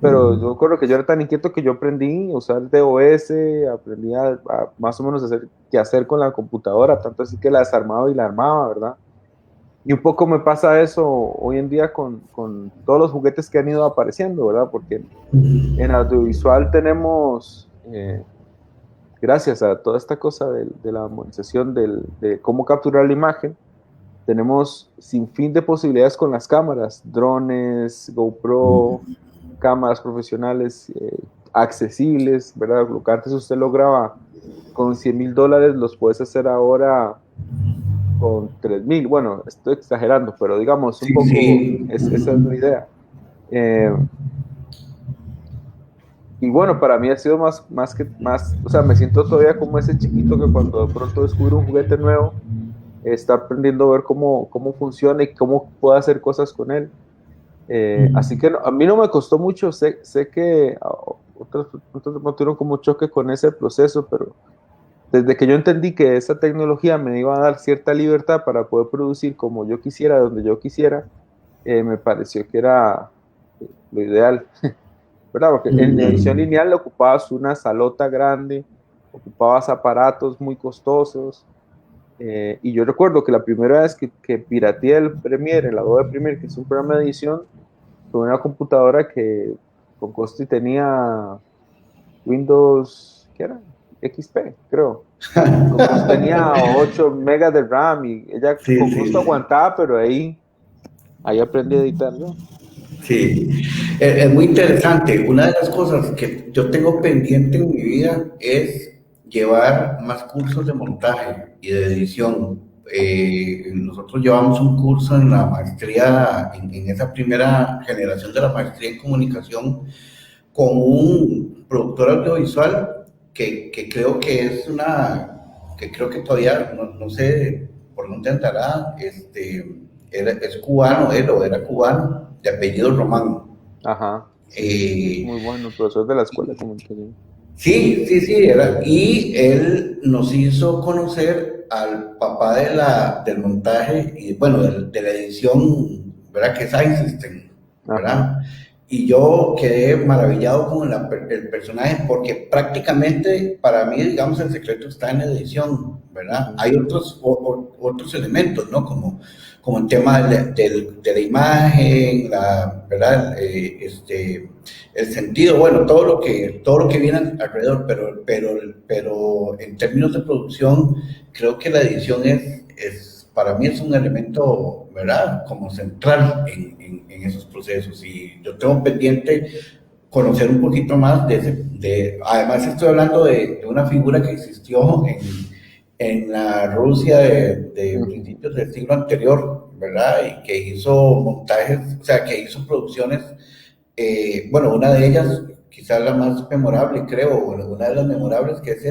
pero yo recuerdo que yo era tan inquieto que yo aprendí a usar DOS, aprendí a más o menos hacer qué hacer con la computadora, tanto así que la desarmaba y la armaba, ¿verdad? Y un poco me pasa eso hoy en día con todos los juguetes que han ido apareciendo, ¿verdad? Porque en audiovisual tenemos, gracias a toda esta cosa de la modernización de cómo capturar la imagen, tenemos sin fin de posibilidades con las cámaras, drones, GoPro, cámaras profesionales accesibles, ¿verdad? Lo que antes usted lograba con $100,000, los puedes hacer ahora con 3,000. Bueno, estoy exagerando, pero digamos, un Sí, poco sí. esa es la idea. Y bueno, para mí ha sido o sea, me siento todavía como ese chiquito que cuando de pronto descubre un juguete nuevo, está aprendiendo a ver cómo funciona y cómo puede hacer cosas con él. Así que a mí no me costó mucho, sé que otros tuvieron como choque con ese proceso, pero desde que yo entendí que esa tecnología me iba a dar cierta libertad para poder producir como yo quisiera, donde yo quisiera, me pareció que era lo ideal, ¿verdad? Porque en edición lineal le ocupabas una salota grande, ocupabas aparatos muy costosos, y yo recuerdo que la primera vez que pirateé el Premiere, el Adobe Premiere, que es un programa de edición, con una computadora que con costo y tenía Windows, ¿qué era? XP, creo. Tenía 8 megas de RAM y ella Sí, con sí, gusto aguantaba, pero ahí aprendí a editar, ¿no? sí. Es muy interesante. Una de las cosas que yo tengo pendiente en mi vida es llevar más cursos de montaje y de edición. Nosotros llevamos un curso en la maestría, en esa primera generación de la maestría en comunicación, con un productor audiovisual que creo que es que creo que todavía, no sé por dónde andará, es cubano, él o era cubano, de apellido Román. Ajá, sí, Eh, muy bueno, profesor de la escuela de comunicación. sí, sí, sí, era. Y él nos hizo conocer al papá del montaje y, bueno, de la edición, ¿verdad? Que es Einstein, Ajá, ¿verdad? Y yo quedé maravillado con el personaje porque prácticamente para mí, digamos, el secreto está en la edición, ¿verdad? ujú, Hay otros elementos, ¿no? Como el tema de la imagen, ¿verdad? El sentido, bueno, todo lo que viene alrededor, pero en términos de producción, creo que la edición para mí es un elemento, ¿verdad? Como central en esos procesos. Y yo tengo pendiente conocer un poquito más además estoy hablando de una figura que existió en la Rusia de ujú. principios del siglo anterior, ¿verdad? Y que hizo montajes, o sea, que hizo producciones, bueno, una de ellas, quizás la más memorable, creo, bueno, una de las memorables, que es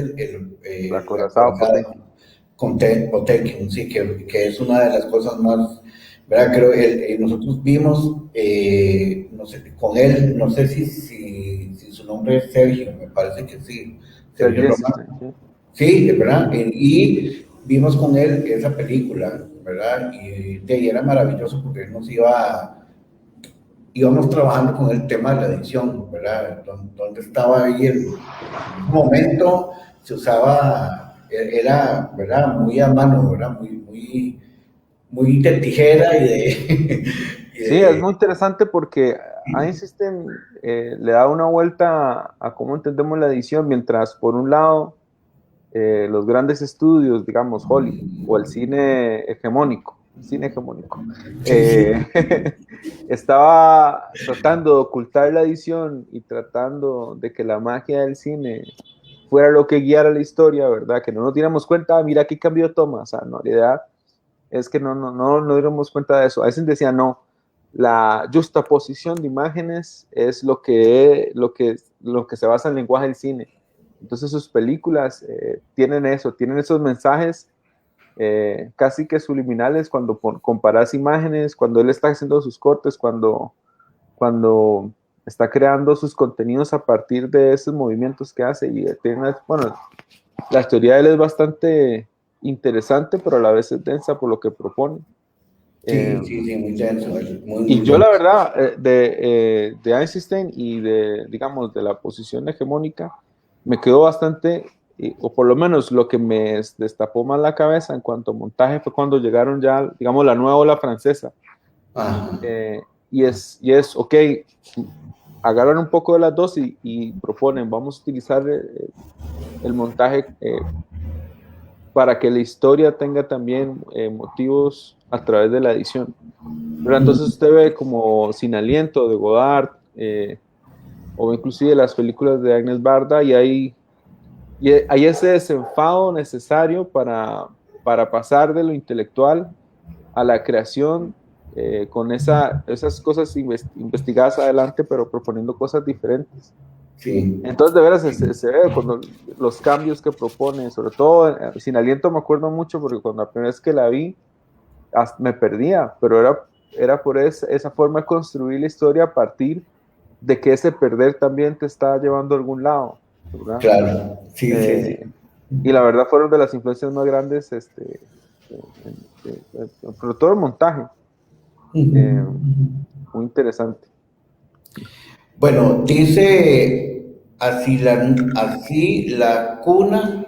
La la acorazado acorazada Potemkin. con Potemkin, sí, que es una de las cosas más, ¿verdad? Creo que nosotros vimos, no sé, con él, no sé si su nombre es Sergio, me parece que sí, Sergio Sergei Román. Eisenstein, sí. Sí, ¿verdad? Y vimos con él esa película, ¿verdad? Y de ahí era maravilloso porque él íbamos trabajando con el tema de la edición, ¿verdad? Donde estaba ahí en un momento se usaba, era, ¿verdad? Muy a mano, ¿verdad? Muy de tijera y de, y Sí, es de muy interesante porque Einstein le da una vuelta a cómo entendemos la edición, mientras por un lado los grandes estudios, digamos Hollywood o el cine hegemónico, sí, sí, estaba tratando de ocultar la edición y tratando de que la magia del cine fuera lo que guiara la historia, ¿verdad? Que no nos diéramos cuenta, mira aquí cambió de toma, o sea, no, la idea es que no diéramos cuenta de eso. A veces decía, no, la justaposición de imágenes es lo que se basa en el lenguaje del cine. Entonces sus películas tienen eso, tienen esos mensajes casi que subliminales cuando comparas imágenes, cuando él está haciendo sus cortes, cuando está creando sus contenidos a partir de esos movimientos que hace. Y tiene, bueno, la teoría de él es bastante interesante, pero a la vez es densa por lo que propone. Eh, sí, sí, sí, muy denso, muy, y muy yo la denso. verdad, de Einstein y digamos, de la posición hegemónica, me quedó bastante, o por lo menos lo que me destapó más la cabeza en cuanto a montaje fue cuando llegaron ya, digamos, la nueva ola francesa. Ajá. Ok, agarran un poco de las dos y proponen, vamos a utilizar el montaje para que la historia tenga también motivos a través de la edición. Pero entonces usted ve como Sin Aliento de Godard, o inclusive las películas de Agnes Barda, hay ese desenfado necesario para pasar de lo intelectual a la creación con esas cosas investigadas adelante, pero proponiendo cosas diferentes. Sí, Entonces, de veras, se ve cuando los cambios que propone, sobre todo Sin Aliento me acuerdo mucho porque cuando la primera vez que la vi, me perdía, pero era por esa forma de construir la historia a partir de que ese perder también te está llevando a algún lado, ¿verdad? claro, sí, sí, sí. Eh, y la verdad fueron de las influencias más grandes, sobre todo el montaje, eh, muy interesante. Bueno, dice así la cuna,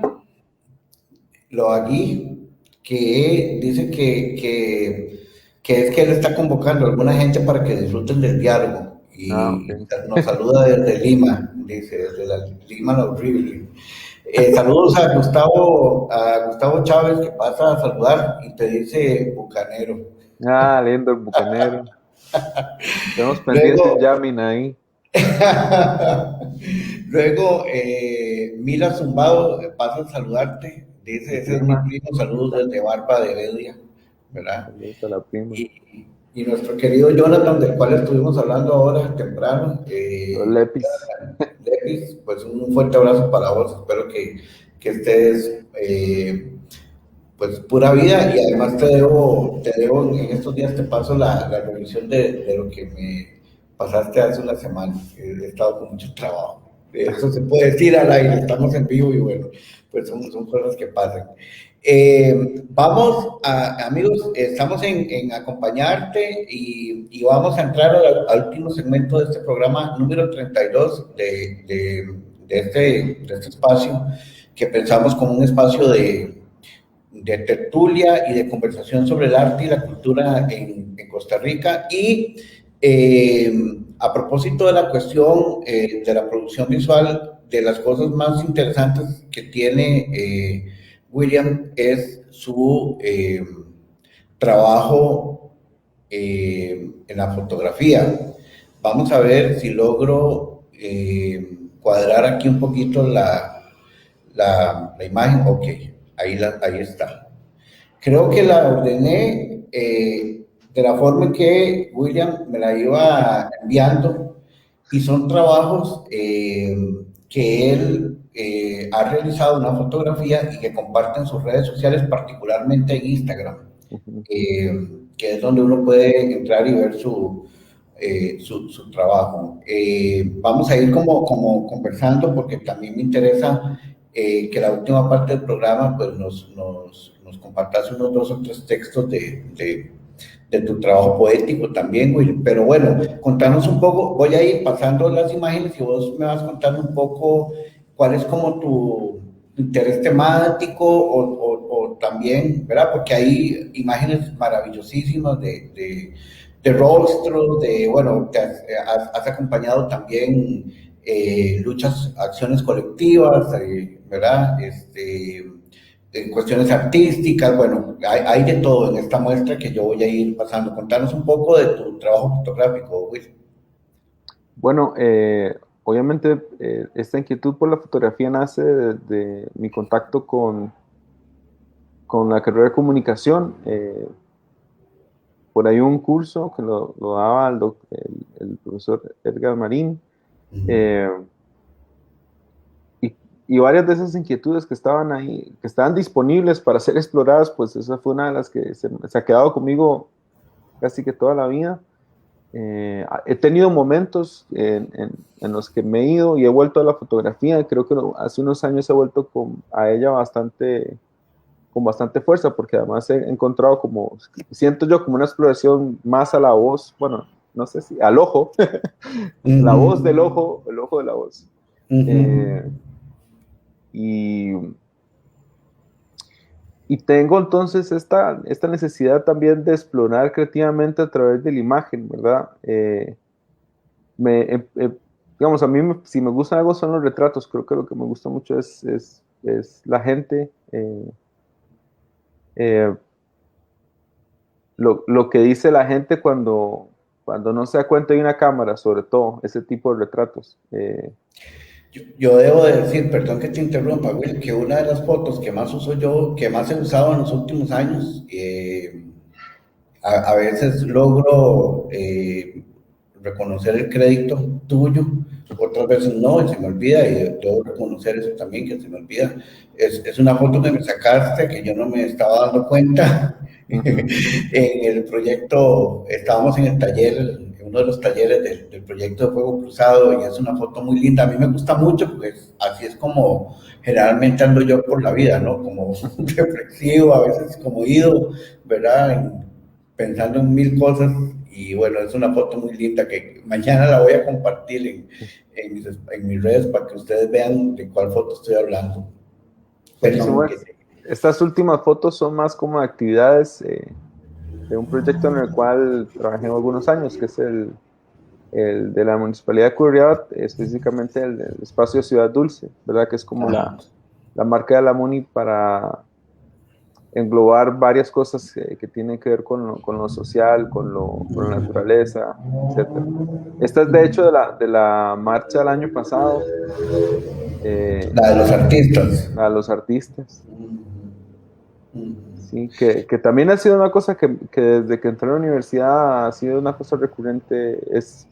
lo aquí, que dice que es que él está convocando a alguna gente para que disfruten del diálogo Ah, y ok. nos saluda desde Lima, dice, desde la Lima la horrible. Saludos a Gustavo Chávez, que pasa a saludar y te dice bucanero. Ah, lindo el bucanero. Tenemos pendiente un Luego, jamming ahí. luego Mila Zumbado pasa a saludarte. Dice, Mi ese es mi prima. primo, saludos desde Barba de Bedia, ¿verdad? Saludos a la prima. Y nuestro querido Jonathan, del cual estuvimos hablando ahora temprano, Los Lepis. Lepis, pues un fuerte abrazo para vos. Espero que estés pues pura vida, y además te debo en estos días te paso la revisión de lo que me pasaste hace una semana. He estado con mucho trabajo. Eso se puede decir al aire, estamos en vivo y bueno, pues son cosas que pasan. Vamos amigos, estamos en acompañarte y vamos a entrar al último segmento de este programa número 32 de este espacio, que pensamos como un espacio de tertulia y de conversación sobre el arte y la cultura en Costa Rica. Y a propósito de la cuestión de la producción visual, de las cosas más interesantes que tiene William es su trabajo en la fotografía. Vamos a ver si logro cuadrar aquí un poquito la imagen. Ok, ahí está. Creo que la ordené de la forma en que William me la iba enviando, y son trabajos que él ha realizado una fotografía y que comparte en sus redes sociales, particularmente en Instagram, que es donde uno puede entrar y ver su trabajo. Vamos a ir como conversando, porque también me interesa que la última parte del programa pues nos compartas unos 2 o 3 textos de tu trabajo poético también, Will. Pero bueno, contanos un poco, voy a ir pasando las imágenes y vos me vas contando un poco cuál es como tu interés temático o también, ¿verdad? Porque hay imágenes maravillosísimas de rostros, bueno, has acompañado también luchas, acciones colectivas, ¿verdad? Cuestiones artísticas, bueno, hay de todo en esta muestra que yo voy a ir pasando. Contanos un poco de tu trabajo fotográfico, Will. Bueno, obviamente esta inquietud por la fotografía nace de mi contacto con la carrera de comunicación. Por ahí un curso que lo daba el profesor Edgar Marín, y varias de esas inquietudes que estaban ahí, que estaban disponibles para ser exploradas, pues esa fue una de las que se ha quedado conmigo casi que toda la vida. He tenido momentos en los que me he ido y he vuelto a la fotografía. Creo que hace unos años he vuelto a ella con bastante fuerza, porque además he encontrado siento yo como una exploración más a la voz, bueno, no sé si, al ojo, la voz del ojo, el ojo de la voz. Y tengo entonces esta necesidad también de explorar creativamente a través de la imagen, ¿verdad? Digamos, a mí si me gusta algo son los retratos. Creo que lo que me gusta mucho es la gente, lo que dice la gente cuando no se da cuenta de una cámara, sobre todo ese tipo de retratos. Yo debo decir, perdón que te interrumpa, Will, que una de las fotos que más uso yo, que más he usado en los últimos años, a veces logro reconocer el crédito tuyo, otras veces no, y se me olvida, y debo reconocer eso también, que se me olvida. Es una foto que me sacaste, que yo no me estaba dando cuenta. En el proyecto, estábamos en el taller, en uno de los talleres del proyecto de Fuego Cruzado, y es una foto muy linda. A mí me gusta mucho, porque así es como generalmente ando yo por la vida, ¿no? Como reflexivo, a veces como ido, ¿verdad? Pensando en mil cosas. Y bueno, es una foto muy linda que mañana la voy a compartir en mis redes para que ustedes vean de cuál foto estoy hablando. Buenísimo. Estas últimas fotos son más como actividades de un proyecto en el cual trabajé algunos años, que es el de la Municipalidad de Curridabat, específicamente el espacio Ciudad Dulce, ¿verdad? Que es como la marca de la MUNI para englobar varias cosas que tienen que ver con lo social, con la naturaleza, etcétera. Esta es de hecho de la marcha del año pasado, La de los artistas. a los artistas. Sí, que también ha sido una cosa que desde que entré a la universidad ha sido una cosa recurrente, es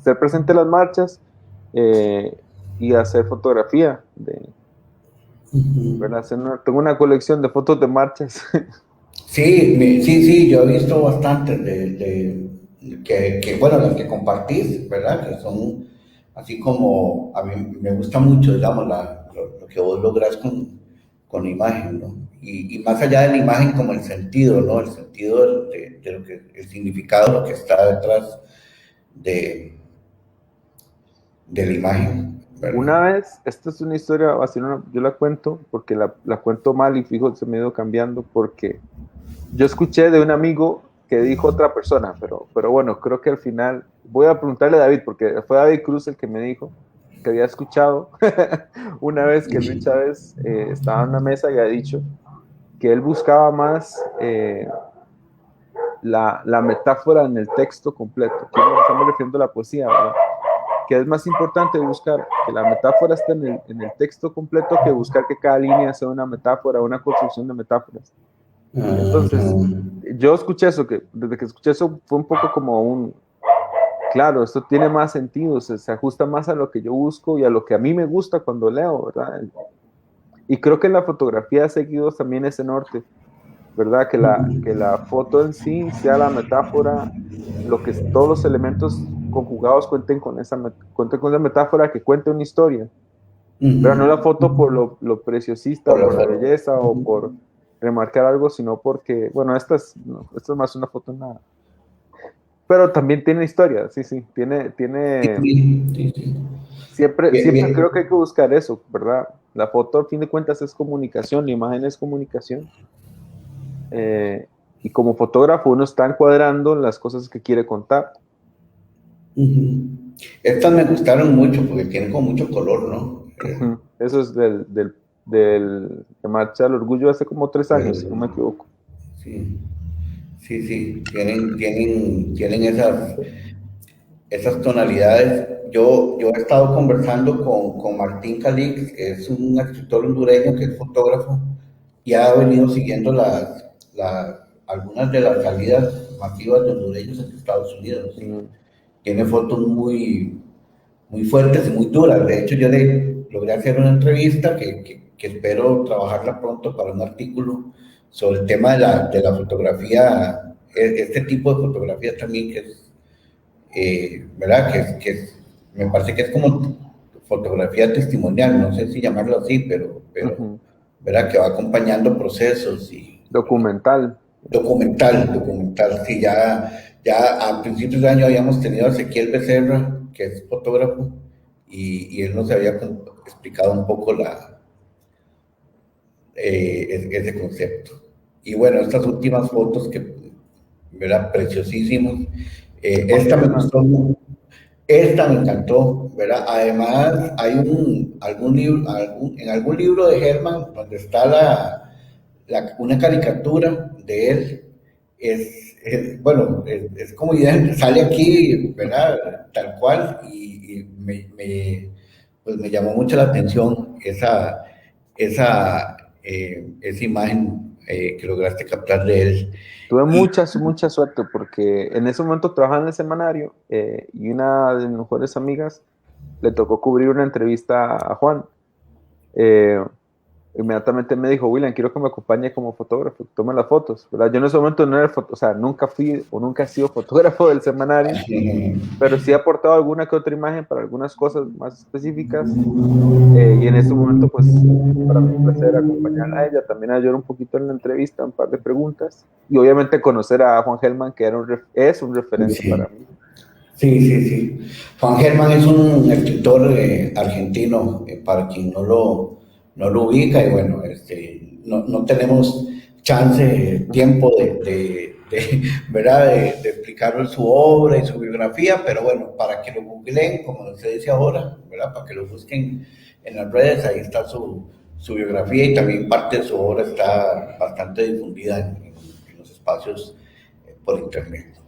ser presente en las marchas y hacer fotografía. ¿Verdad? Tengo una colección de fotos de marchas. Sí, sí, sí, yo he visto bastantes bueno, las que compartís, ¿verdad? Que son así como, a mí me gusta mucho, digamos, lo que vos lográs con la imagen, ¿no? Y más allá de la imagen, como el sentido, ¿no? El sentido de lo que, el significado de lo que está detrás de, de la imagen, Una ¿verdad? vez, esta es una historia, así yo la cuento porque la cuento mal y fijo, se me ha ido cambiando porque yo escuché de un amigo que dijo otra persona, pero bueno, creo que al final voy a preguntarle a David, porque fue David Cruz el que me dijo que había escuchado una vez que Luis Chávez estaba en una mesa y había dicho que él buscaba más la metáfora en el texto completo. Aquí nos estamos refiriendo a la poesía, ¿verdad? Que es más importante buscar que la metáfora esté en el texto completo que buscar que cada línea sea una metáfora, una construcción de metáforas. Entonces, Ujú. yo escuché eso, que desde que escuché eso fue un poco como claro, esto tiene más sentido, se ajusta más a lo que yo busco y a lo que a mí me gusta cuando leo, ¿verdad? Y creo que en la fotografía ha seguido también ese norte, ¿verdad? Que la foto en sí sea la metáfora, lo que todos los elementos conjugados cuenten con esa metáfora que cuente una historia, pero no la Ujú. foto por lo preciosista Por o la por la foto. belleza o por remarcar algo, sino porque, bueno, esta es más una foto nada. Pero también tiene historia, sí, sí, Sí, sí, sí, sí. Bien, siempre bien. creo que hay que buscar eso, ¿verdad? La foto, al fin de cuentas, es comunicación, la imagen es comunicación. eh, y como fotógrafo uno está encuadrando las cosas que quiere contar. Ujú. Estas me gustaron mucho porque tienen como mucho color, ¿no? Ujú. Eso es de Marcha al Orgullo hace como 3 años, si no me equivoco. Sí, sí, sí, tienen esas tonalidades. Yo he estado conversando con Martín Calix, que es un escritor hondureño que es fotógrafo, y ha venido siguiendo algunas de las salidas masivas de hondureños en Estados Unidos. Y Mm, tiene fotos muy fuertes y muy duras. De hecho, yo le logré hacer una entrevista que espero trabajarla pronto para un artículo sobre el tema de la fotografía, este tipo de fotografía también que es, ¿verdad? Me parece que es como fotografía testimonial, no sé si llamarlo así, pero ujú. ¿verdad? Que va acompañando procesos y, ¿verdad? Documental. Documental, sí, ya a principios de año habíamos tenido a Ezequiel Becerra, que es fotógrafo, y él nos había explicado un poco ese concepto. Y bueno, estas últimas fotos que, ¿verdad? Preciosísimos. Juan Esta me Gelman. gustó, esta me encantó, ¿verdad? Además, hay en algún libro de Herman donde está una caricatura de él. Bueno, es como idéntico, sale aquí, ¿verdad? Tal cual, y pues me llamó mucho la atención esa imagen que lograste captar de él. Tuve Y, mucha suerte porque en ese momento trabajaba en el semanario y una de mis mejores amigas le tocó cubrir una entrevista a Juan. Eh, Inmediatamente me dijo, William, quiero que me acompañe como fotógrafo, tome las fotos, ¿verdad? Yo en ese momento no era o sea, nunca fui o nunca he sido fotógrafo del semanario, pero sí he aportado alguna que otra imagen para algunas cosas más específicas y en ese momento, pues, para mí un placer acompañarla a ella, también ayudar un poquito en la entrevista, un par de preguntas y obviamente conocer a Juan Gelman, que es un referente para sí, mí. sí, sí, sí. Juan Germán es un escritor argentino, para quien no lo ubica, y bueno, no tenemos chance, tiempo ¿verdad? De explicar su obra y su biografía, pero bueno, para que lo googleen, como se dice ahora, ¿verdad? Para que lo busquen en las redes, ahí está su biografía y también parte de su obra está bastante difundida en los espacios por internet.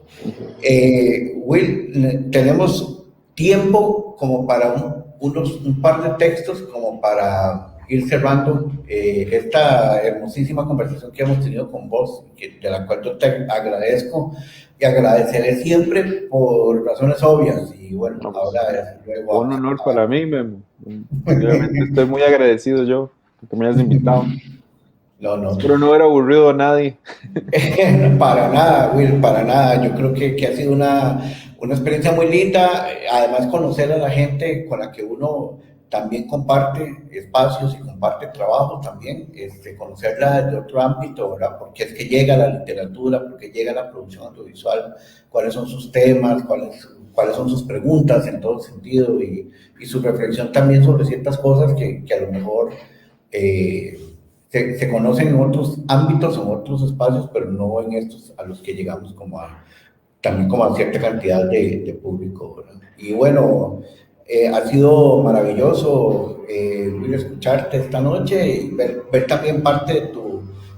Will, tenemos tiempo como para un par de textos como para ir cerrando esta hermosísima conversación que hemos tenido con vos, de la cual yo te agradezco y agradeceré siempre por razones obvias. Y bueno, No, pues, ahora luego... un honor para mí, Memo. Realmente estoy muy agradecido yo que me hayas invitado. No, no. Espero no haber aburrido a nadie. Para nada, Will, para nada. Yo creo que ha sido una experiencia muy linda. Además, conocer a la gente con la que uno también comparte espacios y comparte trabajo también, conocerla de otro ámbito, ¿verdad? Porque es que llega la literatura, porque llega la producción audiovisual, cuáles son sus temas, cuáles son sus preguntas en todo sentido y su reflexión también sobre ciertas cosas que a lo mejor... se conocen en otros ámbitos, en otros espacios, pero no en estos a los que llegamos también como a cierta cantidad de público, ¿verdad? Y bueno, ha sido maravilloso escucharte esta noche y ver también parte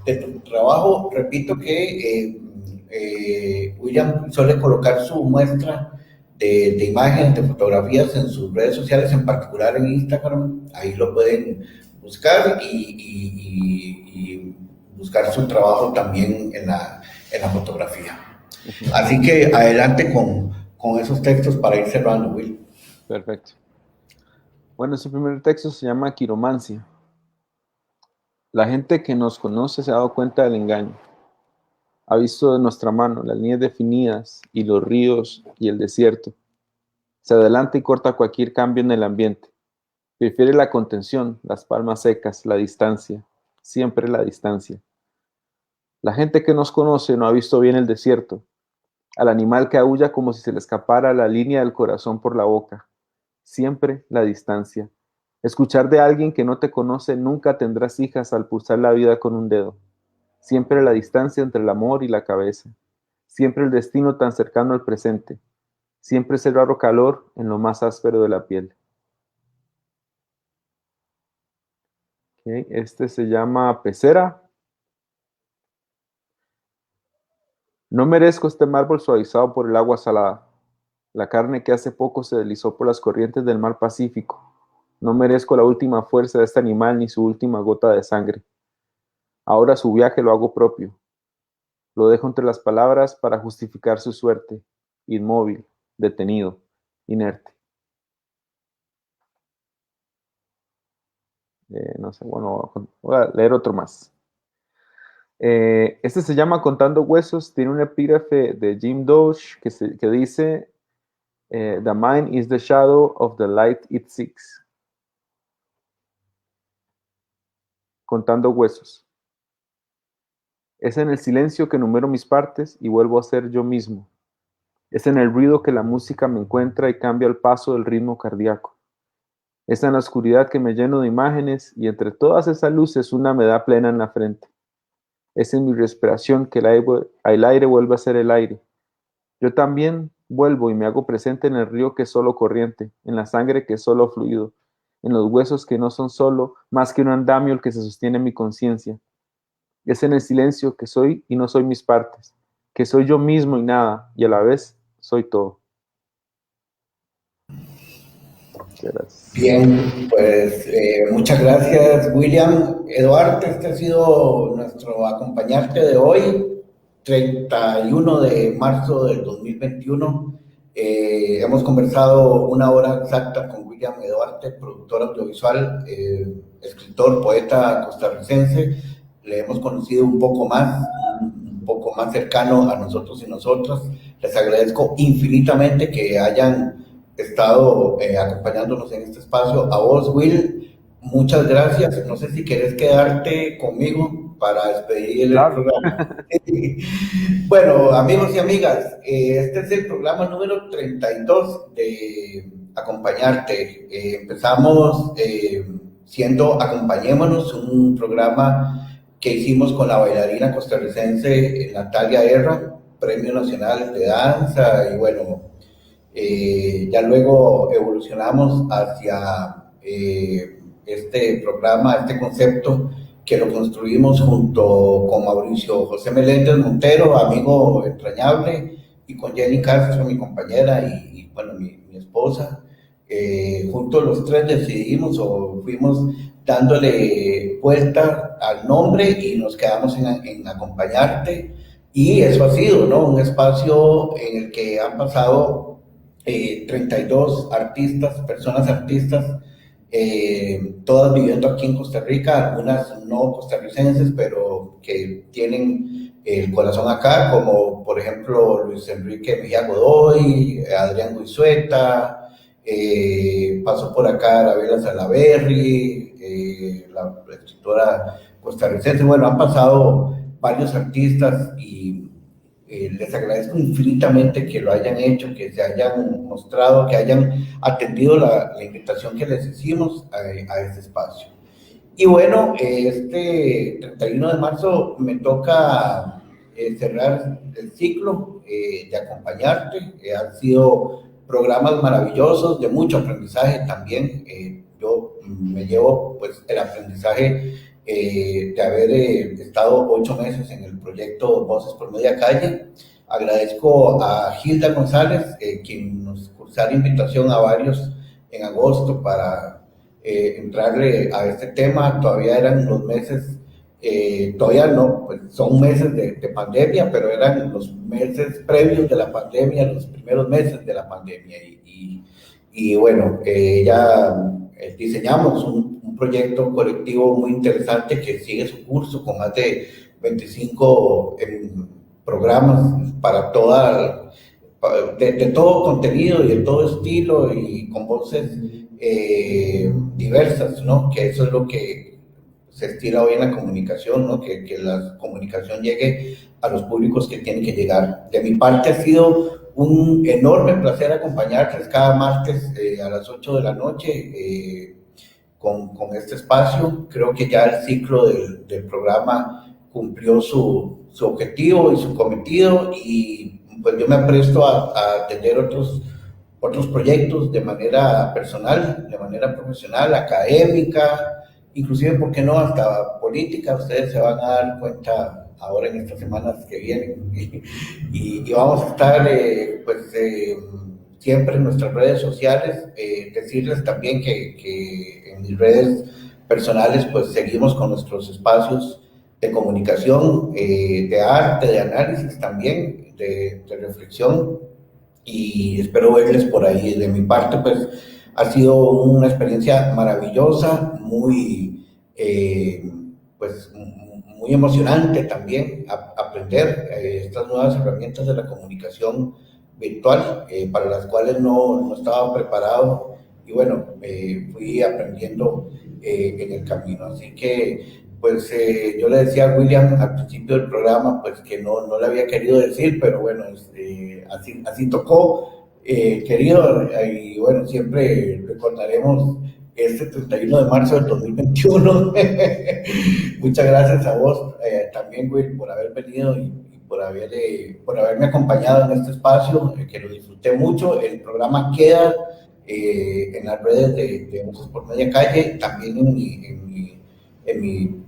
de tu trabajo. Repito que William suele colocar su muestra de imágenes, de fotografías en sus redes sociales, en particular en Instagram. Ahí lo pueden buscar y buscar su trabajo también en la fotografía. Así que adelante con esos textos para ir cerrando, Will. Perfecto. Bueno, ese primer texto se llama Quiromancia. La gente que nos conoce se ha dado cuenta del engaño. Ha visto de nuestra mano las líneas definidas y los ríos y el desierto. Se adelanta y corta cualquier cambio en el ambiente. Prefiere la contención, las palmas secas, la distancia, siempre la distancia. La gente que nos conoce no ha visto bien el desierto, al animal que aúlla como si se le escapara la línea del corazón por la boca, siempre la distancia. Escuchar de alguien que no te conoce nunca tendrás hijas al pulsar la vida con un dedo, siempre la distancia entre el amor y la cabeza, siempre el destino tan cercano al presente, siempre ese raro calor en lo más áspero de la piel. Este se llama Pecera. No merezco este mármol suavizado por el agua salada, la carne que hace poco se deslizó por las corrientes del mar Pacífico. No merezco la última fuerza de este animal ni su última gota de sangre. Ahora su viaje lo hago propio. Lo dejo entre las palabras para justificar su suerte, inmóvil, detenido, inerte. No sé, bueno, voy a leer otro más. Este se llama Contando Huesos, tiene un epígrafe de Jim Doge que dice: The mind is the shadow of the light it seeks. Contando huesos. Es en el silencio que numero mis partes y vuelvo a ser yo mismo. Es en el ruido que la música me encuentra y cambia el paso del ritmo cardíaco. Es en la oscuridad que me lleno de imágenes y entre todas esas luces una me da plena en la frente. Es en mi respiración que el aire vuelve a ser el aire. Yo también vuelvo y me hago presente en el río que es solo corriente, en la sangre que es solo fluido, en los huesos que no son solo más que un andamio el que se sostiene en mi conciencia. Es en el silencio que soy y no soy mis partes, que soy yo mismo y nada, y a la vez soy todo. Gracias. Bien, pues muchas gracias, William. Eduardo, este ha sido nuestro acompañante de hoy, 31 de marzo del 2021. Hemos conversado una hora exacta con William Eduarte, productor audiovisual, escritor, poeta costarricense. Le hemos conocido un poco más cercano a nosotros y nosotras. Les agradezco infinitamente que hayan estado acompañándonos en este espacio. A vos, Will, muchas gracias. No sé si querés quedarte conmigo para despedir el programa. Bueno, amigos y amigas, este es el programa número 32 de Acompañarte. Empezamos siendo Acompañémonos, un programa que hicimos con la bailarina costarricense Natalia Erra, Premio Nacional de Danza, y bueno, ya luego evolucionamos hacia este programa, este concepto, que lo construimos junto con Mauricio José Meléndez Montero, amigo entrañable, y con Jenny Castro, mi compañera y bueno, mi esposa. Juntos los tres decidimos o fuimos dándole vuelta al nombre y nos quedamos en acompañarte. Y eso ha sido, ¿no? Un espacio en el que han pasado 32 artistas, personas artistas, todas viviendo aquí en Costa Rica, algunas no costarricenses, pero que tienen el corazón acá, como por ejemplo Luis Enrique Mejía Godoy, Adrián Guizueta, pasó por acá Arabella Salaberry, la escritora costarricense. Bueno, han pasado varios artistas y les agradezco infinitamente que lo hayan hecho, que se hayan mostrado, que hayan atendido la invitación que les hicimos a este espacio. Y bueno, este 31 de marzo me toca cerrar el ciclo de acompañarte. Han sido programas maravillosos, de mucho aprendizaje también. Yo me llevo pues el aprendizaje de haber estado 8 meses en el proyecto Voces por Media Calle. Agradezco a Gilda González, quien nos cursó la invitación a varios en agosto para entrarle a este tema. Todavía eran los meses, todavía no, pues son meses de pandemia, pero eran los meses previos de la pandemia, los primeros meses de la pandemia. Y bueno, ya diseñamos un proyecto colectivo muy interesante que sigue su curso con más de 25 programas para toda, de todo contenido y de todo estilo y con voces diversas, ¿no? Que eso es lo que se estila hoy en la comunicación, ¿no? Que la comunicación llegue a los públicos que tienen que llegar. De mi parte ha sido un enorme placer acompañarles cada martes a las 8 de la noche con este espacio. Creo que ya el ciclo del programa cumplió su objetivo y su cometido, y pues yo me apresto a atender otros proyectos de manera personal, de manera profesional, académica, inclusive, ¿por qué no?, hasta política. Ustedes se van a dar cuenta ahora en estas semanas que vienen y vamos a estar siempre en nuestras redes sociales. Decirles también que en mis redes personales pues seguimos con nuestros espacios de comunicación, de arte, de análisis también, de reflexión, y espero verles por ahí. De mi parte pues ha sido una experiencia maravillosa, muy muy emocionante también aprender estas nuevas herramientas de la comunicación virtual, para las cuales no estaba preparado, y bueno, fui aprendiendo en el camino. Así que pues yo le decía a William al principio del programa pues que no le había querido decir, pero bueno, así tocó, querido, y bueno, siempre recordaremos este 31 de marzo del 2021. Muchas gracias a vos también, Will, por haber venido y por haberme acompañado en este espacio, que lo disfruté mucho. El programa queda en las redes de Voces por Media Calle, también en mi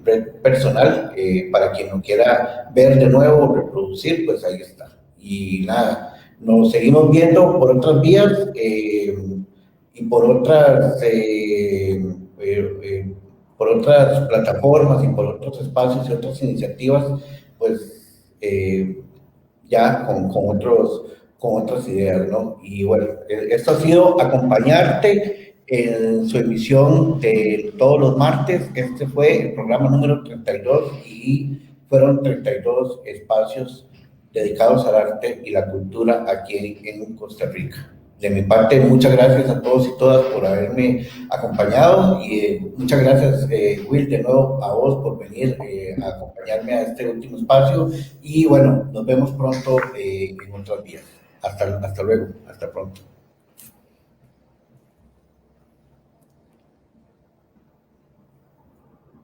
red personal, para quien lo quiera ver de nuevo o reproducir, pues ahí está. Y nada, nos seguimos viendo por otras vías y por otras plataformas y por otros espacios y otras iniciativas, pues ya con otras ideas, ¿no? Y bueno, esto ha sido acompañarte en su emisión de todos los martes. Este fue el programa número 32 y fueron 32 espacios dedicados al arte y la cultura aquí en Costa Rica. De mi parte, muchas gracias a todos y todas por haberme acompañado, y muchas gracias, Will, de nuevo a vos por venir a acompañarme a este último espacio, y bueno, nos vemos pronto en otros días. Hasta luego, hasta pronto.